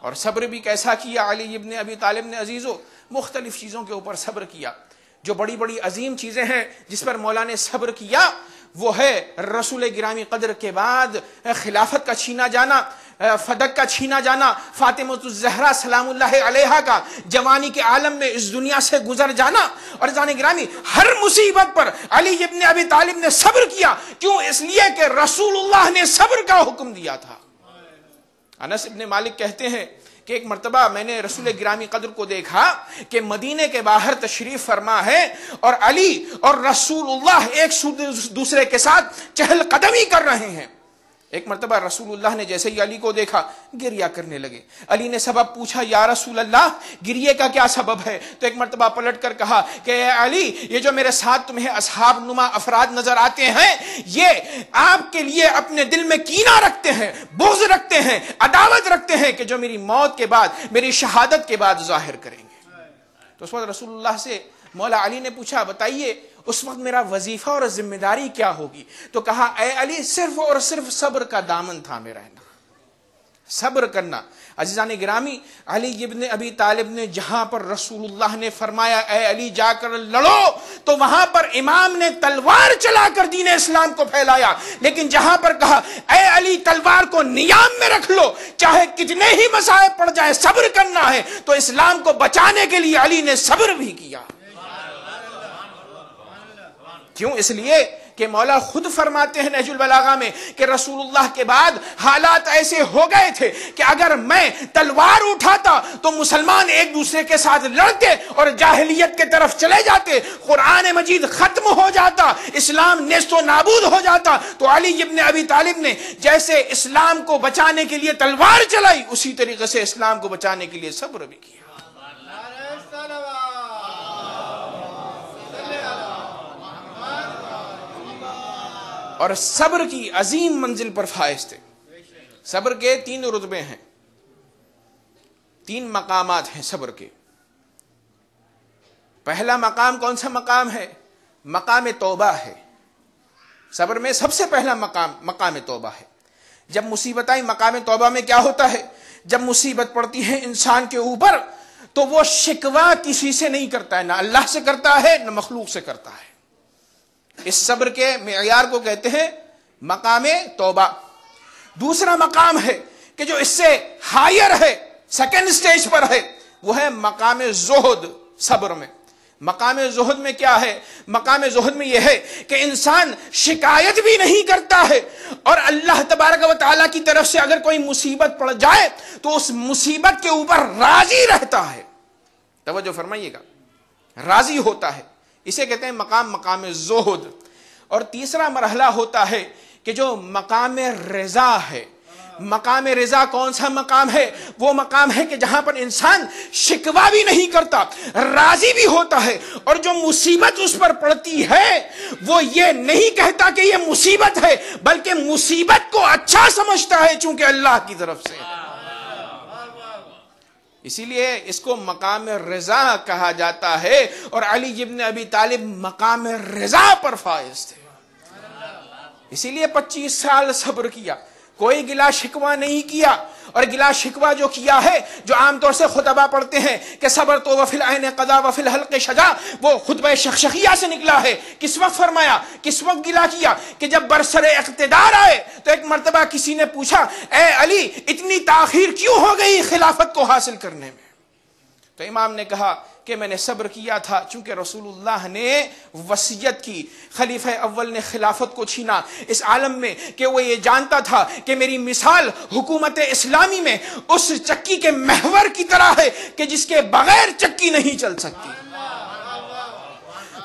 اور صبر بھی کیسا کیا علی ابن ابی طالب نے عزیزو, مختلف چیزوں کے اوپر صبر کیا. جو بڑی بڑی عظیم چیزیں ہیں جس پر مولا نے صبر کیا وہ ہے رسول گرامی قدر کے بعد خلافت کا چھینا جانا, فدق کا چھینا جانا, فاطمہ الزہرا سلام اللہ علیہا کا جوانی کے عالم میں اس دنیا سے گزر جانا. اور جان گرامی ہر مصیبت پر علی ابن ابی طالب نے صبر کیا. کیوں؟ اس لیے کہ رسول اللہ نے صبر کا حکم دیا تھا. انس ابن مالک کہتے ہیں کہ ایک مرتبہ میں نے رسول گرامی قدر کو دیکھا کہ مدینے کے باہر تشریف فرما ہے اور علی اور رسول اللہ ایک دوسرے کے ساتھ چہل قدمی کر رہے ہیں. ایک مرتبہ رسول اللہ نے جیسے ہی علی کو دیکھا گریا کرنے لگے. علی نے سبب پوچھا یا رسول اللہ گریے کا کیا سبب ہے؟ تو ایک مرتبہ پلٹ کر کہا کہ اے علی یہ جو میرے ساتھ تمہیں اصحاب نما افراد نظر آتے ہیں یہ آپ کے لیے اپنے دل میں کینہ رکھتے ہیں, بغض رکھتے ہیں, عداوت رکھتے ہیں کہ جو میری موت کے بعد میری شہادت کے بعد ظاہر کریں گے. تو اس وقت رسول اللہ سے مولا علی نے پوچھا بتائیے اس وقت میرا وظیفہ اور ذمہ داری کیا ہوگی؟ تو کہا اے علی صرف اور صرف صبر کا دامن تھامے رہنا, صبر کرنا. عزیزان گرامی, علی ابن ابی طالب نے جہاں پر رسول اللہ نے فرمایا اے علی جا کر لڑو, تو وہاں پر امام نے تلوار چلا کر دین اسلام کو پھیلایا. لیکن جہاں پر کہا اے علی تلوار کو نیام میں رکھ لو, چاہے کتنے ہی مصائب پڑ جائیں صبر کرنا ہے, تو اسلام کو بچانے کے لیے علی نے صبر بھی کیا. کیوں؟ اس لیے کہ مولا خود فرماتے ہیں نہج البلاغہ میں کہ رسول اللہ کے بعد حالات ایسے ہو گئے تھے کہ اگر میں تلوار اٹھاتا تو مسلمان ایک دوسرے کے ساتھ لڑتے اور جاہلیت کے طرف چلے جاتے, قرآن مجید ختم ہو جاتا, اسلام نیست و نابود ہو جاتا. تو علی ابن ابی طالب نے جیسے اسلام کو بچانے کے لیے تلوار چلائی, اسی طریقے سے اسلام کو بچانے کے لیے صبر بھی کیا. اور صبر کی عظیم منزل پر فائز تھے. صبر کے 3 رتبے ہیں, 3 مقامات ہیں صبر کے. پہلا مقام کون سا مقام ہے؟ مقام توبہ ہے. صبر میں سب سے پہلا مقام توبہ ہے. جب مصیبت آئی مقام توبہ میں کیا ہوتا ہے؟ جب مصیبت پڑتی ہے انسان کے اوپر تو وہ شکوہ کسی سے نہیں کرتا ہے, نہ اللہ سے کرتا ہے نہ مخلوق سے کرتا ہے. اس صبر کے معیار کو کہتے ہیں مقام توبہ. دوسرا مقام ہے کہ جو اس سے ہائر ہے, سیکنڈ سٹیج پر ہے, وہ ہے مقام زہد. صبر میں مقام زہد میں کیا ہے؟ مقام زہد میں یہ ہے کہ انسان شکایت بھی نہیں کرتا ہے, اور اللہ تبارک و تعالیٰ کی طرف سے اگر کوئی مصیبت پڑ جائے تو اس مصیبت کے اوپر راضی رہتا ہے. توجہ فرمائیے گا, راضی ہوتا ہے. اسے کہتے ہیں مقام زہد. اور تیسرا مرحلہ ہوتا ہے کہ جو مقام رضا ہے. مقام رضا کون سا مقام ہے؟ وہ مقام ہے کہ جہاں پر انسان شکوہ بھی نہیں کرتا, راضی بھی ہوتا ہے, اور جو مصیبت اس پر پڑتی ہے وہ یہ نہیں کہتا کہ یہ مصیبت ہے, بلکہ مصیبت کو اچھا سمجھتا ہے چونکہ اللہ کی طرف سے. اسی لیے اس کو مقام رضا کہا جاتا ہے, اور علی ابن ابی طالب مقام رضا پر فائز تھے. اسی لیے 25 سال صبر کیا, کوئی گلا شکوہ نہیں کیا. اور گلا شکوہ جو کیا ہے, جو عام طور سے خطبہ پڑھتے ہیں کہ صبر تو وفی العین قضا وفی الحلق شجا, وہ خطبہ شخشقیہ سے نکلا ہے. کس وقت فرمایا, کس وقت گلا کیا؟ کہ جب برسر اقتدار آئے تو ایک مرتبہ کسی نے پوچھا اے علی اتنی تاخیر کیوں ہو گئی خلافت کو حاصل کرنے میں؟ تو امام نے کہا کہ میں نے صبر کیا تھا چونکہ رسول اللہ نے وصیت کی, خلیفہ اول نے خلافت کو چھینا اس عالم میں کہ وہ یہ جانتا تھا کہ میری مثال حکومت اسلامی میں اس چکی کے محور کی طرح ہے کہ جس کے بغیر چکی نہیں چل سکتی.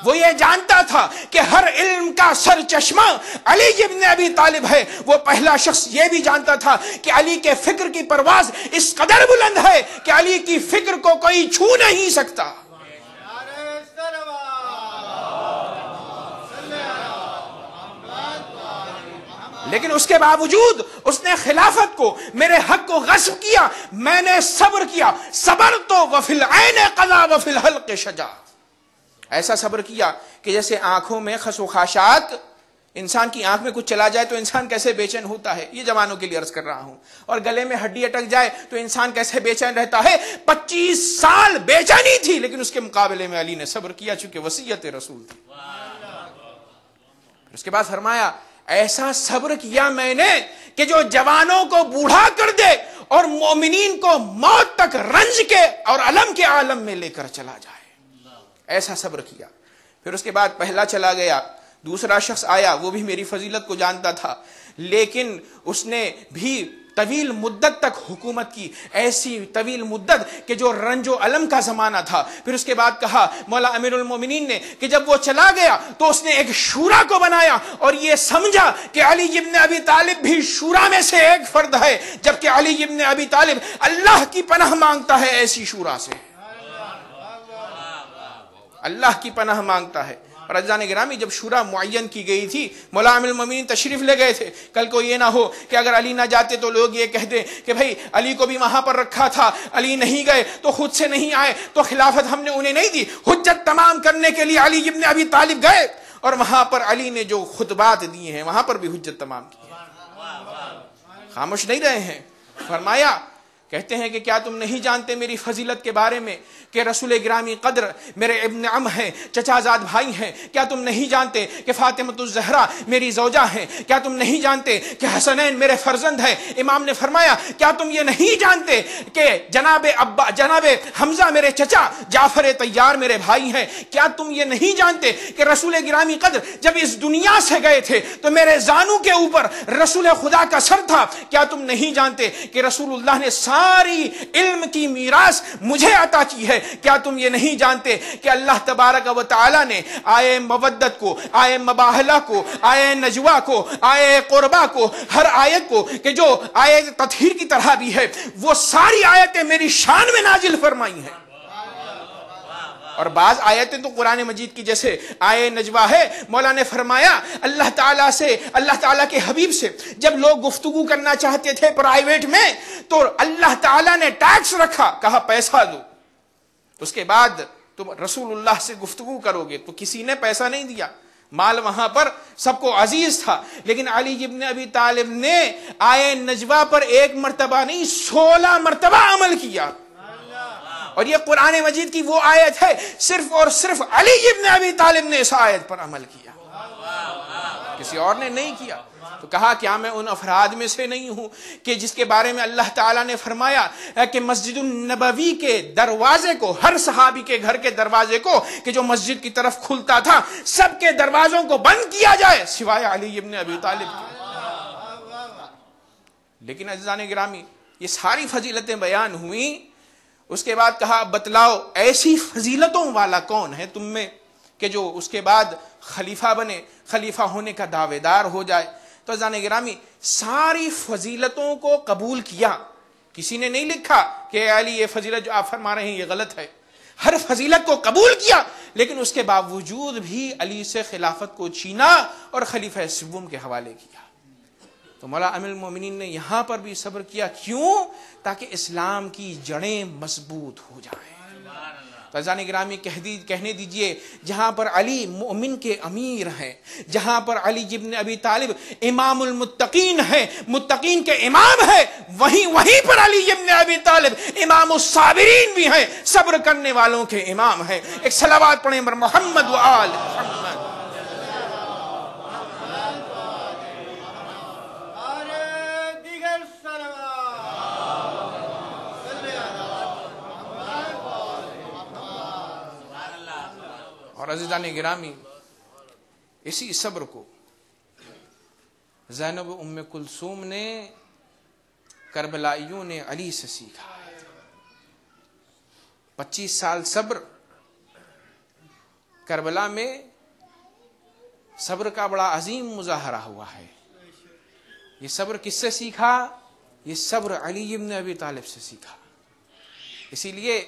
وہ یہ جانتا تھا کہ ہر علم کا سر چشمہ علی ابن ابی طالب ہے. وہ پہلا شخص یہ بھی جانتا تھا کہ علی کے فکر کی پرواز اس قدر بلند ہے کہ علی کی فکر کو کوئی چھو نہیں سکتا. لیکن اس کے باوجود اس نے خلافت کو, میرے حق کو غصب کیا. میں نے صبر کیا. صبر تو وفی العین قضا وفی الحلق شجا. ایسا صبر کیا کہ جیسے آنکھوں میں خس و خاشات, انسان کی آنکھ میں کچھ چلا جائے تو انسان کیسے بے چین ہوتا ہے, یہ جوانوں کے لیے عرض کر رہا ہوں, اور گلے میں ہڈی اٹک جائے تو انسان کیسے بے چین رہتا ہے. 25 سال بے چینی تھی, لیکن اس کے مقابلے میں علی نے صبر کیا چونکہ وصیت رسول تھی. اس کے بعد فرمایا ایسا صبر کیا میں نے کہ جو جوانوں کو بوڑھا کر دے اور مومنین کو موت تک رنج کے اور علم کے عالم میں لے کر چلا جائے. ایسا صبر کیا. پھر اس کے بعد پہلا چلا گیا, دوسرا شخص آیا, وہ بھی میری فضیلت کو جانتا تھا, لیکن اس نے بھی طویل مدت تک حکومت کی، ایسی طویل مدت کہ جو رنج و علم کا زمانہ تھا. پھر اس کے بعد کہا مولا امیر المومنین نے کہ جب وہ چلا گیا تو اس نے ایک شورا کو بنایا اور یہ سمجھا کہ علی ابن ابی طالب بھی شورا میں سے ایک فرد ہے، جبکہ علی ابن ابی طالب اللہ کی پناہ مانگتا ہے ایسی شورا سے، اللہ کی پناہ مانگتا ہے. اور عزیزان گرامی جب شورا معین کی گئی تھی، مولا امیر المومنین تشریف لے گئے تھے. کل کو یہ نہ ہو کہ اگر علی نہ جاتے تو لوگ یہ کہہ دیں کہ بھائی علی کو بھی وہاں پر رکھا تھا، علی نہیں گئے تو خود سے نہیں آئے تو خلافت ہم نے انہیں نہیں دی. حجت تمام کرنے کے لیے علی ابن ابی طالب گئے اور وہاں پر علی نے جو خطبات دیے ہیں وہاں پر بھی حجت تمام کی. خاموش نہیں رہے ہیں. فرمایا کہتے ہیں کہ کیا تم نہیں جانتے میری فضیلت کے بارے میں کہ رسول گرامی قدر میرے ابن عم ہیں، چچا زاد بھائی ہیں؟ کیا تم نہیں جانتے کہ فاطمۃ الزہرا میری زوجہ ہیں؟ کیا تم نہیں جانتے کہ حسنین میرے فرزند ہیں؟ امام نے فرمایا کیا تم یہ نہیں جانتے کہ جناب حمزہ میرے چچا، جعفر طیار میرے بھائی ہیں؟ کیا تم یہ نہیں جانتے کہ رسول گرامی قدر جب اس دنیا سے گئے تھے تو میرے زانو کے اوپر رسول خدا کا سر تھا؟ کیا تم نہیں جانتے کہ رسول اللہ نے ساری علم کی میراث مجھے عطا کی ہے؟ کیا تم یہ نہیں جانتے کہ اللہ تبارک و تعالی نے آئے مودت کو، آئے مباہلہ کو، آئے نجوہ کو، آئے قربہ کو، ہر آیت کو کہ جو آئے تطہیر کی طرح بھی ہے، وہ ساری آیتیں میری شان میں نازل فرمائی ہیں. اور بعض آیتیں تو قرآن مجید کی جیسے آئے نجوہ ہے، مولا نے فرمایا اللہ تعالیٰ سے، اللہ تعالیٰ کے حبیب سے جب لوگ گفتگو کرنا چاہتے تھے پرائیویٹ میں تو اللہ تعالیٰ نے ٹیکس رکھا، کہا پیسہ دو. اس کے بعد تم رسول اللہ سے گفتگو کرو گے تو کسی نے پیسہ نہیں دیا. مال وہاں پر سب کو عزیز تھا، لیکن علی ابن ابی طالب نے آئے نجوہ پر ایک مرتبہ نہیں 16 مرتبہ عمل کیا. اور یہ قرآن مجید کی وہ آیت ہے صرف اور صرف علی ابن ابی طالب نے اس آیت پر عمل کیا، کسی اور نے نہیں کیا. تو کہا کیا میں ان افراد میں سے نہیں ہوں کہ جس کے بارے میں اللہ تعالیٰ نے فرمایا کہ مسجد النبوی کے دروازے کو، ہر صحابی کے گھر کے دروازے کو کہ جو مسجد کی طرف کھلتا تھا سب کے دروازوں کو بند کیا جائے سوائے علی ابن ابی طالب کے. لیکن عزیزان گرامی یہ ساری فضیلتیں بیان ہوئیں، اس کے بعد کہا بتلاؤ ایسی فضیلتوں والا کون ہے تم میں کہ جو اس کے بعد خلیفہ بنے، خلیفہ ہونے کا دعوے دار ہو جائے. تو عزیزان گرامی ساری فضیلتوں کو قبول کیا، کسی نے نہیں لکھا کہ علی یہ فضیلت جو آپ فرما رہے ہیں یہ غلط ہے. ہر فضیلت کو قبول کیا، لیکن اس کے باوجود بھی علی سے خلافت کو چھینا اور خلیفہ سوم کے حوالے کیا. تو مولا امیر المومنین نے یہاں پر بھی صبر کیا. کیوں؟ تاکہ اسلام کی جڑیں مضبوط ہو جائیں. تو عزیزان گرامی کہنے دیجئے جہاں پر علی مومن کے امیر ہیں، جہاں پر علی ابن ابی طالب امام المتقین ہے، متقین کے امام ہے، وہیں پر علی ابن ابی طالب امام الصابرین بھی ہیں، صبر کرنے والوں کے امام ہیں. ایک صلوات پڑھیں بر محمد و آل محمد. اور عزیزان گرامی اسی صبر کو زینب ام کلثوم نے، کربلائیوں نے علی سے سیکھا. 25 سال صبر. کربلا میں صبر کا بڑا عظیم مظاہرہ ہوا ہے. یہ صبر کس سے سیکھا؟ یہ صبر علی ابن ابی طالب سے سیکھا. اسی لیے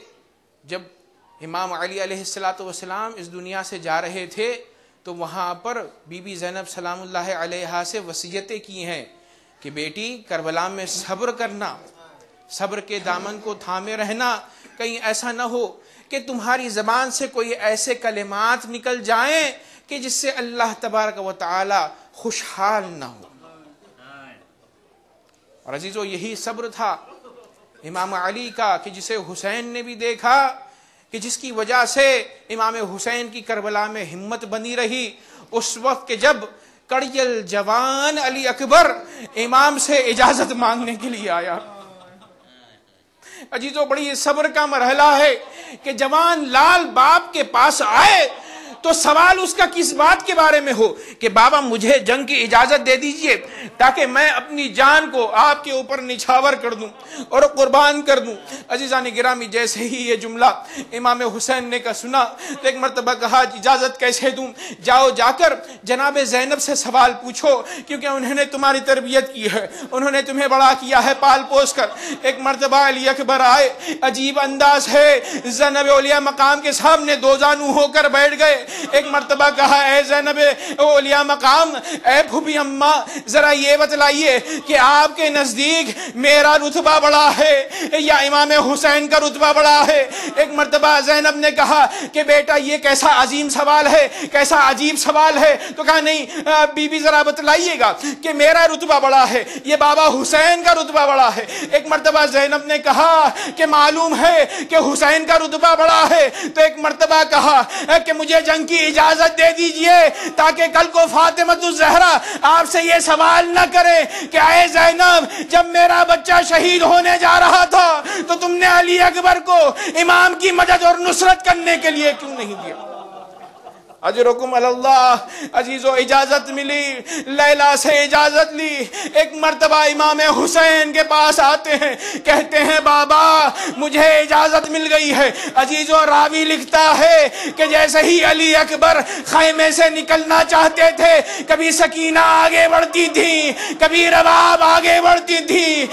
جب امام علی علیہ السلام اس دنیا سے جا رہے تھے تو وہاں پر بی بی زینب سلام اللہ علیہا سے وصیتیں کی ہیں کہ بیٹی کربلا میں صبر کرنا، صبر کے دامن کو تھامے رہنا، کہیں ایسا نہ ہو کہ تمہاری زبان سے کوئی ایسے کلمات نکل جائیں کہ جس سے اللہ تبارک و تعالی خوشحال نہ ہو. اور عزیزو یہی صبر تھا امام علی کا کہ جسے حسین نے بھی دیکھا کہ جس کی وجہ سے امام حسین کی کربلا میں ہمت بنی رہی. اس وقت کہ جب کڑیل جوان علی اکبر امام سے اجازت مانگنے کے لیے آیا. عزیزو بڑی صبر کا مرحلہ ہے کہ جوان لال باپ کے پاس آئے تو سوال اس کا کس بات کے بارے میں ہو کہ بابا مجھے جنگ کی اجازت دے دیجئے تاکہ میں اپنی جان کو آپ کے اوپر نچھاور کر دوں اور قربان کر دوں۔ عزیزان گرامی، جیسے ہی یہ جملہ امام حسین نے کا سنا تو ایک مرتبہ کہا اجازت کیسے دوں، جاؤ جا کر جناب زینب سے سوال پوچھو، کیونکہ انہوں نے تمہاری تربیت کی ہے، انہوں نے تمہیں بڑا کیا ہے پال پوس کر۔ ایک مرتبہ علی اکبر آئے، عجیب انداز ہے، زینب اولیاء مقام کے سامنے دو زانو ہو کر بیٹھ گئے۔ ایک مرتبہ کہا اے زینب اولیاء مقام، اے پھوپھی اماں، ذرا یہ بتلائیے کہ آپ کے نزدیک میرا رتبہ بڑا ہے یا امام حسین کا رتبہ بڑا ہے؟ ایک مرتبہ زینب نے کہا کہ بیٹا یہ کیسا عظیم سوال ہے، کیسا عجیب سوال ہے؟ تو کہا نہیں بی بی ذرا بتلائیے گا کہ میرا رتبہ بڑا ہے یہ بابا حسین کا رتبہ بڑا ہے۔ ایک مرتبہ زینب نے کہا کہ معلوم ہے کہ حسین کا رتبہ بڑا ہے۔ تو ایک مرتبہ کہا کہ مجھے جنگ کی اجازت دے دیجئے تاکہ کل کو فاطمہ الزہرا آپ سے یہ سوال نہ کرے کہ اے زینب جب میرا بچہ شہید ہونے جا رہا تھا تو تم نے علی اکبر کو امام کی مدد اور نصرت کرنے کے لیے کیوں نہیں دیا؟ اجرکم اللہ۔ عزیزو اجازت ملی، لیلا سے اجازت لی، ایک مرتبہ امام حسین کے پاس آتے ہیں، کہتے ہیں بابا مجھے اجازت مل گئی ہے۔ عزیزو راوی لکھتا ہے کہ جیسے ہی علی اکبر خیمے سے نکلنا چاہتے تھے، کبھی سکینہ آگے بڑھتی تھی، کبھی رباب آگے بڑھتی تھی،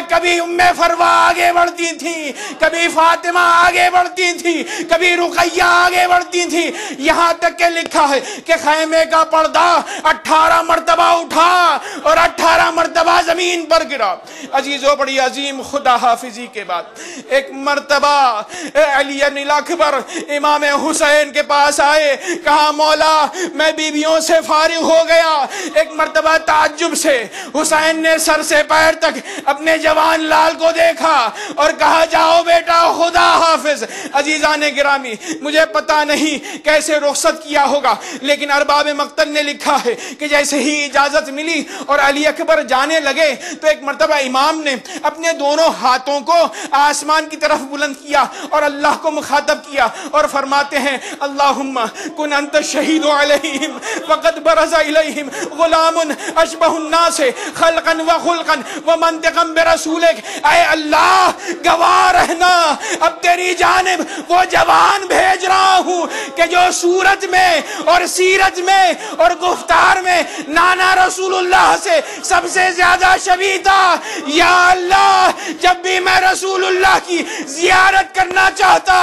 کبھی ام فروا آگے بڑھتی تھی، کبھی فاطمہ آگے بڑھتی تھی، کبھی رقیہ آگے بڑھتی تھی، یہاں تک کہ لکھا ہے کہ خیمے کا پردہ 18 مرتبہ اٹھا اور 18 مرتبہ زمین پر گرا۔ عزیزو بڑی عظیم خدا حافظی کے بعد ایک مرتبہ علی اکبر امام حسین کے پاس آئے، کہا مولا میں بیویوں سے فارغ ہو گیا۔ ایک مرتبہ تعجب سے حسین نے سر سے پیر تک اپنے جوان لال کو دیکھا اور کہا جاؤ بیٹا خدا حافظ۔ عزیزان گرامی مجھے پتا نہیں کیسے رخصت کیا ہوگا، لیکن ارباب مقتل نے لکھا ہے کہ جیسے ہی اجازت ملی اور علی اکبر جانے لگے تو ایک مرتبہ امام نے اپنے دونوں ہاتھوں کو آسمان کی طرف بلند کیا اور اللہ کو مخاطب کیا اور فرماتے ہیں اللہم کن انت الشہید علیہم وقد برز الیہم غلام اشبہ الناس خلقا وخلقا ومنطقا برسولک۔ اے اللہ گواہ رہنا اب تیری جانب وہ جوان بھیج رہا ہوں کہ جو صورت میں اور سیرت میں اور گفتار میں نانا رسول اللہ سے سب سے زیادہ شبیہ تھا۔ یا اللہ جب بھی میں رسول اللہ کی زیارت کرنا چاہتا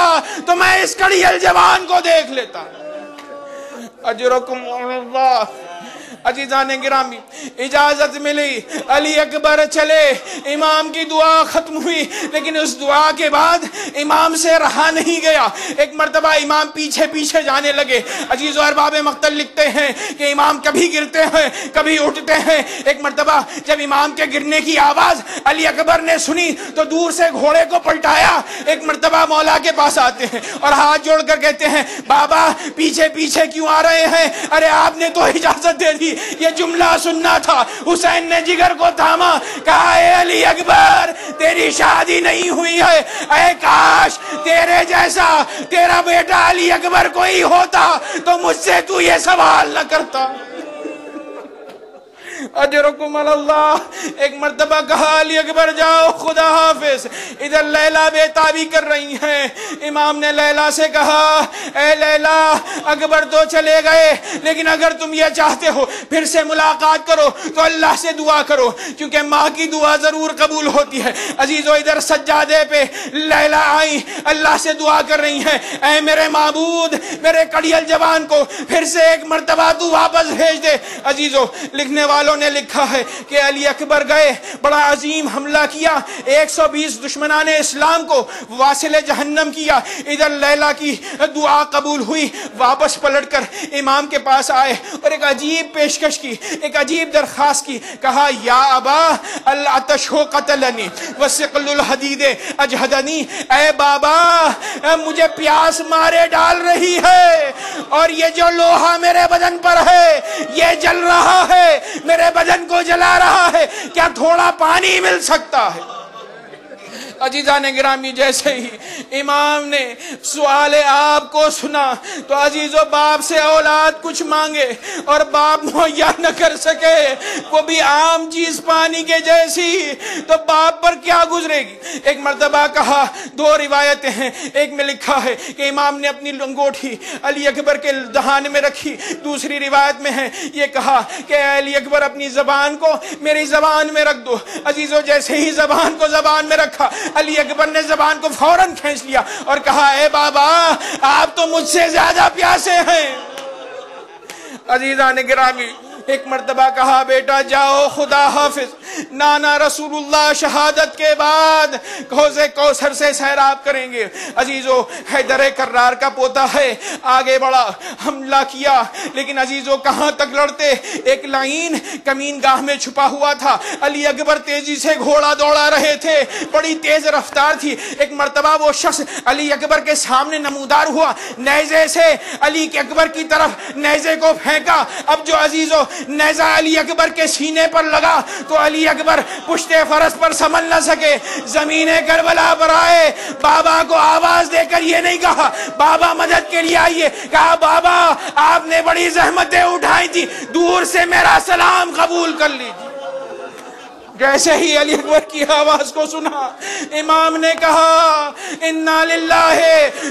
تو میں اس کڑیل جوان کو دیکھ لیتا۔ اجرکم اللہ۔ عزیزان گرامی اجازت ملی، علی اکبر چلے، امام کی دعا ختم ہوئی، لیکن اس دعا کے بعد امام سے رہا نہیں گیا۔ ایک مرتبہ امام پیچھے پیچھے جانے لگے۔ عزیز و ارباب مقتل لکھتے ہیں کہ امام کبھی گرتے ہیں کبھی اٹھتے ہیں۔ ایک مرتبہ جب امام کے گرنے کی آواز علی اکبر نے سنی تو دور سے گھوڑے کو پلٹایا۔ ایک مرتبہ مولا کے پاس آتے ہیں اور ہاتھ جوڑ کر کہتے ہیں بابا پیچھے پیچھے کیوں آ رہے ہیں؟ ارے آپ نے تو اجازت دے دی، یہ جملہ سننا تھا۔ حسین نے جگر کو تھاما، کہا اے علی اکبر تیری شادی نہیں ہوئی ہے، اے کاش تیرے جیسا تیرا بیٹا علی اکبر کوئی ہوتا تو مجھ سے تو یہ سوال نہ کرتا۔ اجرکم اللہ۔ ایک مرتبہ کہا علی اکبر جاؤ خدا حافظ۔ ادھر لیلا بے تابی کر رہی ہیں۔ امام نے لیلا سے کہا اے لیلا اکبر تو چلے گئے، لیکن اگر تم یہ چاہتے ہو پھر سے ملاقات کرو تو اللہ سے دعا کرو، کیونکہ ماں کی دعا ضرور قبول ہوتی ہے۔ عزیزو ادھر سجادے پہ لیلا آئی، اللہ سے دعا کر رہی ہیں اے میرے معبود میرے کڑیل جوان کو پھر سے ایک مرتبہ تو واپس بھیج دے۔ عزیزو لکھنے والوں نے لکھا ہے کہ علی اکبر گئے، بڑا عظیم حملہ کیا، 120 دشمنان اسلام کو واصل جہنم کیا۔ ادھر لیلا کی دعا قبول ہوئی، واپس پلٹ کر امام کے پاس آئے اور ایک عجیب پیشکش کی، ایک عجیب درخواست کی، کہا یا ابا العطش قتلنی وثقل الحدید اجہدنی۔ اے بابا مجھے پیاس مارے ڈال رہی ہے اور یہ جو لوہا میرے بدن پر ہے یہ جل رہا ہے، میرے بدن کو جلا رہا ہے، کیا تھوڑا پانی مل سکتا ہے؟ عزیزان گرامی جیسے ہی امام نے سوال آپ کو سنا تو عزیزو باپ سے اولاد کچھ مانگے اور باپ مہیا نہ کر سکے وہ بھی عام چیز پانی کے جیسی تو باپ پر کیا گزرے گی. ایک مرتبہ کہا, دو روایتیں ہیں, ایک میں لکھا ہے کہ امام نے اپنی انگوٹھی علی اکبر کے دہانے میں رکھی, دوسری روایت میں ہے یہ کہا کہ علی اکبر اپنی زبان کو میری زبان میں رکھ دو. عزیزو جیسے ہی زبان کو زبان میں رکھا علی اکبر نے زبان کو فوراً کھینچ لیا اور کہا اے بابا آپ تو مجھ سے زیادہ پیاسے ہیں. عزیزان گرامی ایک مرتبہ کہا بیٹا جاؤ خدا حافظ. نانا رسول اللہ شہادت کے بعد حوض کوثر سے سیراب کریں گے. عزیزو حیدر کرار کا پوتا ہے, آگے بڑھا حملہ کیا لیکن عزیزو کہاں تک لڑتے, ایک لائن کمین گاہ میں چھپا ہوا تھا. علی اکبر تیزی سے گھوڑا دوڑا رہے تھے, بڑی تیز رفتار تھی. ایک مرتبہ وہ شخص علی اکبر کے سامنے نمودار ہوا, نیزے سے علی اکبر کی طرف نیزے کو پھینکا. اب جو عزیزو نیزہ علی اکبر کے سینے پر لگا تو علی اکبر پشت فرس پر سنبھل نہ سکے, زمین کربلا پر آئے. بابا کو آواز دے کر یہ نہیں کہا بابا مدد کے لیے آئیے, کہا بابا آپ نے بڑی زحمتیں اٹھائی تھی, دور سے میرا سلام قبول کر لیجیے. جیسے ہی علی اکبر کی آواز کو سنا امام نے کہا انا للہ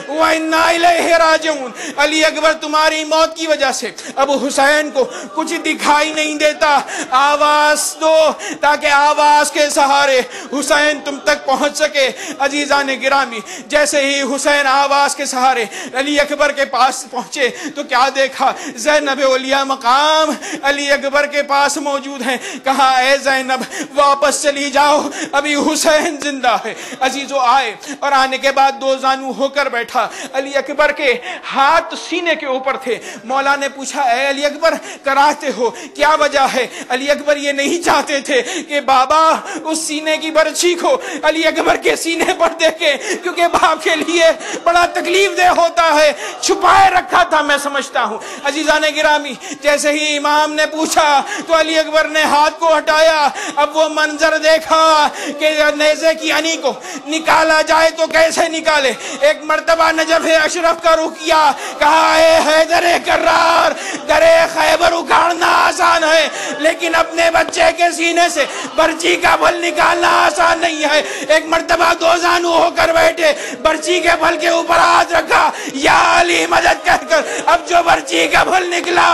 و انا الیہ راجعون. علی اکبر تمہاری موت کی وجہ سے ابو حسین کو کچھ دکھائی نہیں دیتا, آواز دو تاکہ آواز کے سہارے حسین تم تک پہنچ سکے. عزیزان گرامی جیسے ہی حسین آواز کے سہارے علی اکبر کے پاس پہنچے تو کیا دیکھا, زینب اولیاء مقام علی اکبر کے پاس موجود ہیں. کہا اے زینب واپس چلی جاؤ, ابھی حسین زندہ ہے. عزیزو آئے اور آنے کے بعد دو زانو ہو کر بیٹھا. علی اکبر کے ہاتھ سینے کے اوپر تھے. مولا نے پوچھا اے علی اکبر کراتے ہو, کیا وجہ ہے؟ علی اکبر یہ نہیں چاہتے تھے کہ بابا اس سینے کی برچھی کو علی اکبر کے سینے پر دیکھے, کیونکہ باپ کے لیے بڑا تکلیف دہ ہوتا ہے. چھپائے رکھا تھا میں سمجھتا ہوں. عزیزان گرامی جیسے ہی امام نے پوچھا تو علی اکبر نے ہاتھ کو ہٹایا. اب وہ منظر دیکھا کہ نیزے کی انی کو نکالا جائے تو کیسے نکالے. ایک مرتبہ نجف اشرف کا رخ کیا, کہا اے حیدر کرار درے خیبر اکھاڑنا آسان ہے لیکن اپنے بچے کے سینے سے برچی کا بھل نکالنا آسان نہیں ہے. ایک مرتبہ دو زانو ہو کر بیٹھے, برچی کے بھل کے اوپر ہاتھ رکھا, یا علی مدد کہہ کر اب جو برچی کا بھل نکلا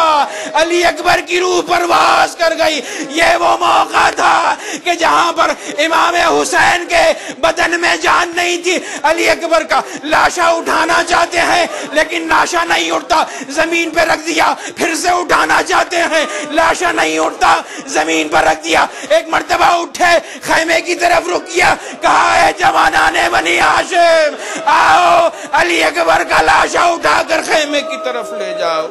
علی اکبر کی روح پرواز کر گئی. یہ وہ موقع تھا کہ جہاں پر امام حسین کے بدن میں جان نہیں تھی, علی اکبر کا لاشا اٹھانا چاہتے ہیں لیکن لاشا نہیں اٹھتا, زمین پہ رکھ دیا. پھر سے اٹھانا چاہتے ہیں, لاشا نہیں اٹھتا, زمین پر رکھ دیا. ایک مرتبہ اٹھے, خیمے کی طرف رک کیا, کہا اے جوانان بنی ہاشم آؤ علی اکبر کا لاشا اٹھا کر خیمے کی طرف لے جاؤ.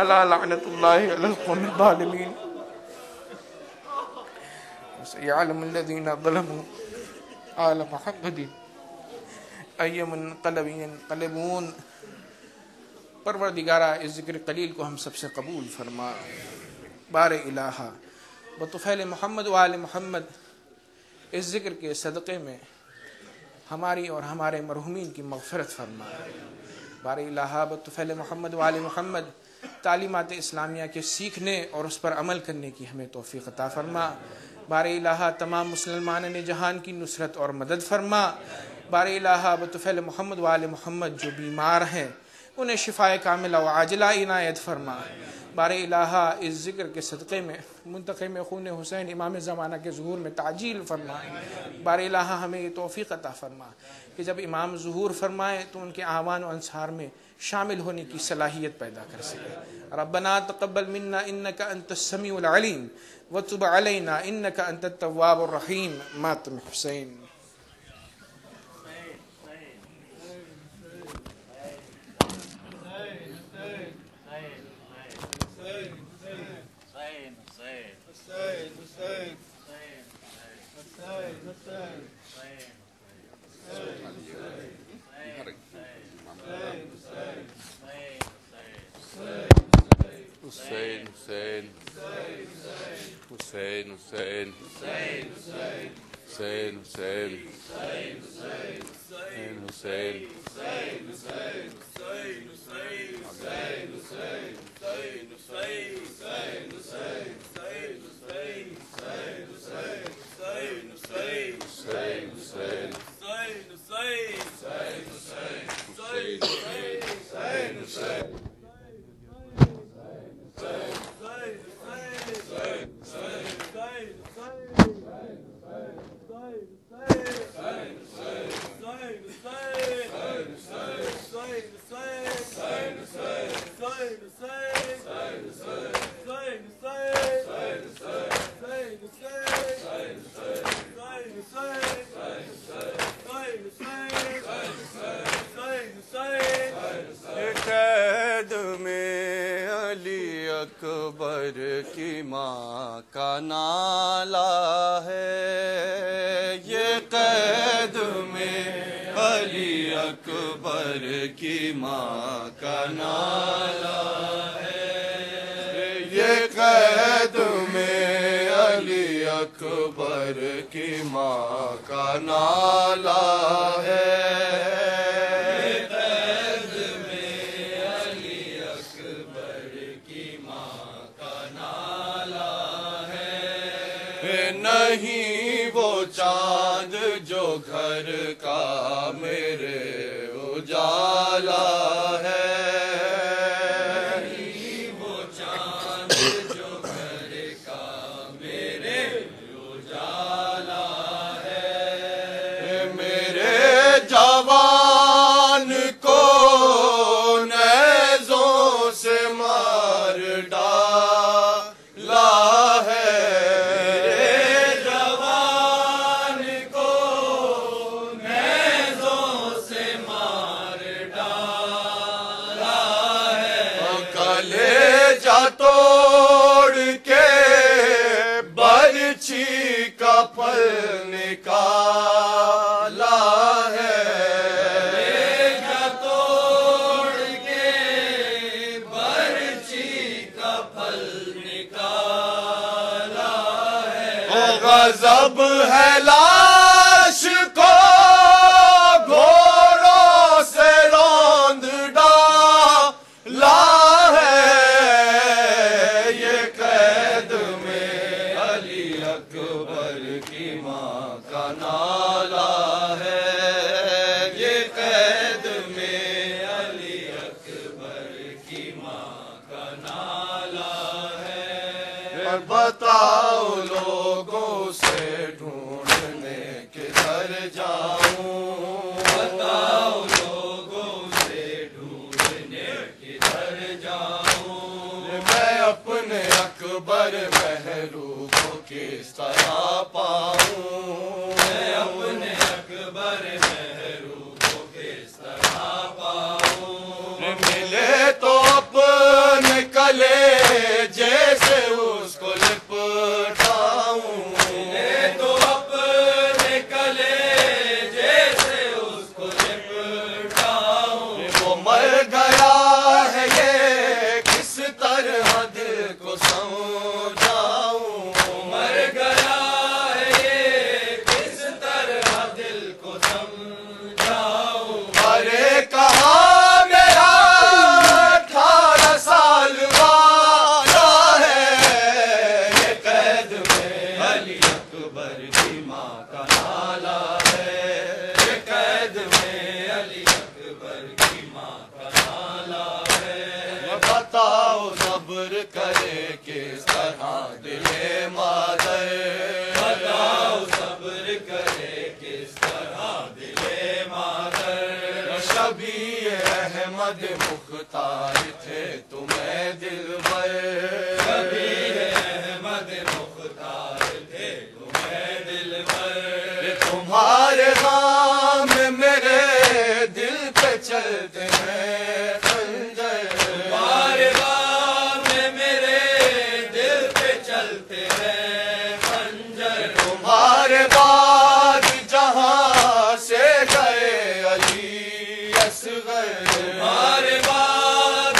اللہ لعنت اللہ علی القوم الظالمین سیعلم الذین ظلموا آل محمد ای منقلب ینقلبون. پروردگارہ اس ذکر قلیل کو ہم سب سے قبول فرما. بار الہا بطفیل محمد و آل محمد اس ذکر کے صدقے میں ہماری اور ہمارے مرحومین کی مغفرت فرما. بار الہا بطفیل محمد و آل محمد تعلیمات اسلامیہ کے سیکھنے اور اس پر عمل کرنے کی ہمیں توفیق عطا فرما. بار الہا تمام مسلمان جہان کی نصرت اور مدد فرما. بار الہا بطفیل محمد و آل محمد جو بیمار ہیں انہیں شفائے کاملہ و عاجلہ عنایت فرما. بار الہا اس ذکر کے صدقے میں منتقم خون حسین امام زمانہ کے ظہور میں تعجیل فرما. بار الہا ہمیں یہ توفیق عطا فرما کہ جب امام ظہور فرمائے تو ان کے اعوان و انصار میں شامل ہونے کی صلاحیت پیدا کر سکے. ربنا تقبل منا انک انت السمیع العلیم وتب علینا انک انت التواب الرحیم. ماتم حسین. حسین حسین حسین حسین حسین حسین حسین قید میں علی اکبر کی ماں کا نالہ ہے، یہ قید میں علی اکبر کی ماں کا نالہ ہے، یہ قید میں علی اکبر کی ماں کا نالہ ہے، نہیں وہ چاند جو گھر کا میرے اجالا ہے، نہیں وہ چاند جو گھر کا میرے اجالا ہے، میرے جوان کو نیزوں سے مار ڈالا ہے، توڑ کے برچھی کا پھل نکالا ہے، توڑ کے برچھی کا پھل نکالا ہے، غضب ہے لاش کو گھوڑوں سے روند ڈالا ہے، اکبر کی ماں کا نالہ ہے، یہ قید میں علی اکبر کی ماں کا نالہ ہے، بتاؤ لوگوں سے ڈھونڈنے کدھر جاؤں، بتاؤ لوگوں سے ڈھونڈنے کدھر جاؤں، میں اپنے اکبر محروب کس طرح پاؤں، میں اپنے اکبر محروب کو کس طرح پاؤں، ملے تو اپنے کلے جیسے اس کو لپٹاؤں، ملے تو اپنے کلے جیسے اس کو لپٹاؤں، وہ مر گیا ہے یہ کس طرح دل کو سمجھاؤں، کہاں میرا 18 سال والا ہے، یہ قید میں علی اکبر کی ماں کا نالہ ہے، یہ قید میں علی اکبر کی ماں کا نالہ ہے، بتاؤ صبر کرے کس طرح دل مادر، بتاؤ صبر کرے کس طرح دل مادر، شبیہ احمد مختار تھے تمہیں دلبر، شبیہ احمد مختار تھے تمہیں دلبر، تمہارے غم میرے دل پہ چلتے ہیں خنجر، تمہارے غم میرے دل پہ چلتے ہیں خنجر، تمہارے بعد جہاں سے گئے علی اصغر، تمہارے بعد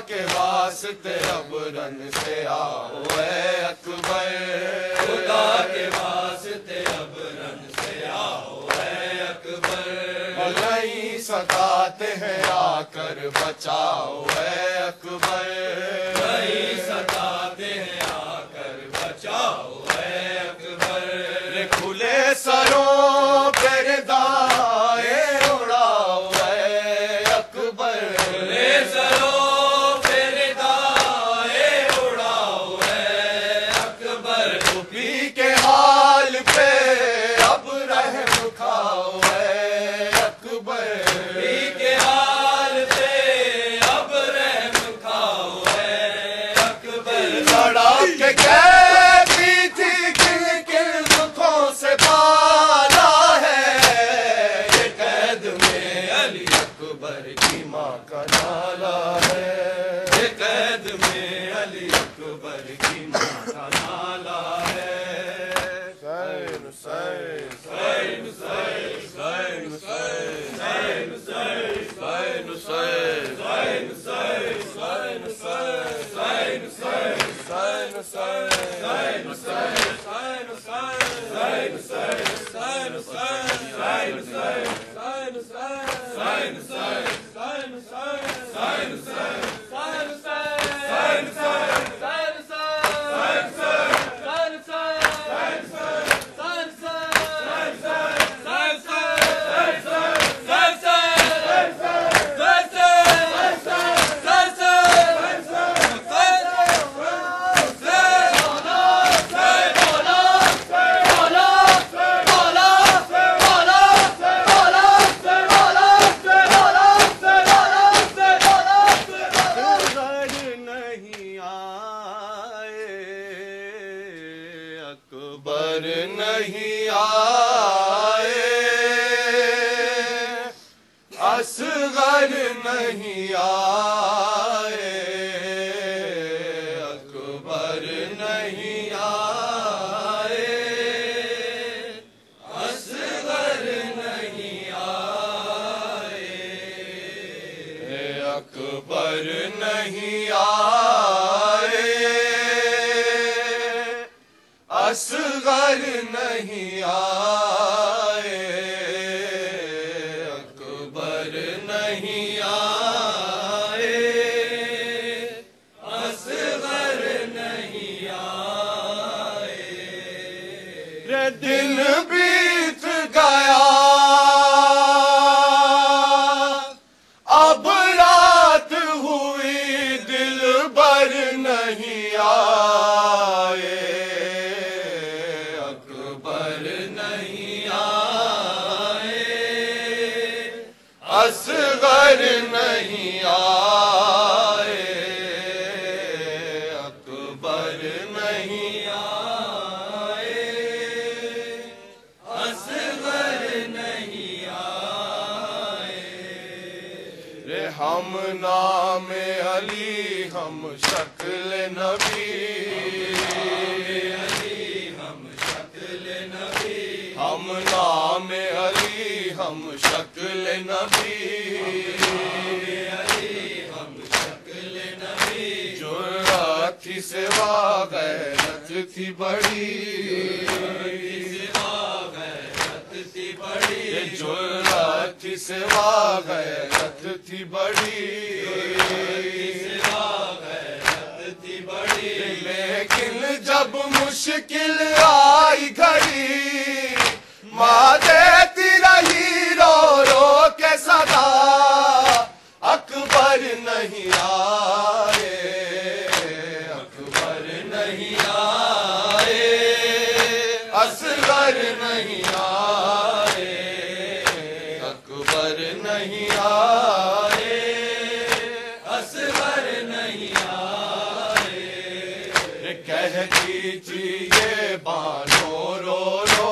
کے واسطے اب رن سے آؤ اے اکبر خدا کے واسطے اب رن سے آؤ اے اکبر نہیں ستاتے ہیں آ کر بچاؤ اے اکبر نہیں ستاتے ہیں آ کر بچاؤ اے اکبر کھلے سروں پہ ردائے اڑاؤ اے اکبر کھلے سروں پہ ردائے اڑاؤ اے اکبر پی کے حال پہ اب رحم کھاؤ اے اکبر پی کے حال پہ اب رحم کھاؤ اے اکبر لڑا کے کہتی تھی کن کن دکھوں سے پالا ہے یہ قید میں علی اکبر کی ماں کا نالا ہے یہ قید میں علی اکبر کی ماں کا نالا ہے حسین حسین حسین حسین حسین حسین حسین حسین حسین حسین حسین حسین حسین اکبر نہیں آئے اصغر نہیں آئے اکبر نہیں آئے اصغر نہیں آئے اکبر نہیں آئے اصغر نہیں آئے اکبر نہیں آئے اصغر نہیں آئے رے دن بیت گیا اب رات ہوئی دل بر نہیں آئے اصغر نہیں آئے اکبر نہیں آئے اصغر نہیں آئے رے ہم نام علی ہم شکل نبی ہم نام علی ہم شکل نبی ہم شکل نبی جرأت تھی سوا غیرت تھی بڑی جرأت تھی سوا غیرت تھی بڑی لیکن جب مشکل آئی گھڑی ماں دیتی رہی رو رو کے صدا اکبر نہیں آئے اکبر نہیں آئے اصغر نہیں آئے اکبر نہیں آئے اصغر نہیں آئے کہہ دیجیے بانو رو رو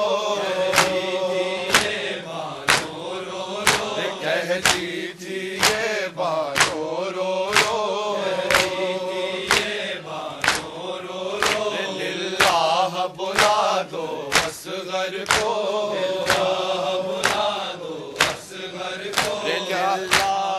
دیجیے بانو رو رو للہ بلا دو اصغر کو للہ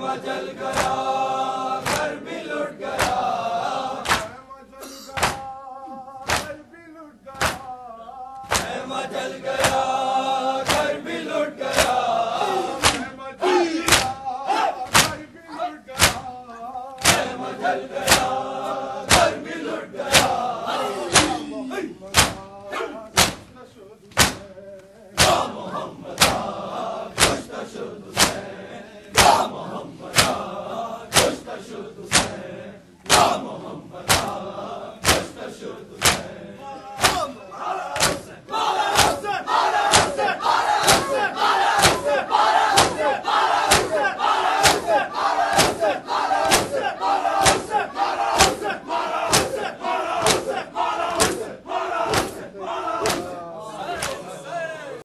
جل گیا گھر بھی لٹ گیا خیمہ جل گیا گھر بھی لٹ گیا خیمہ جل گیا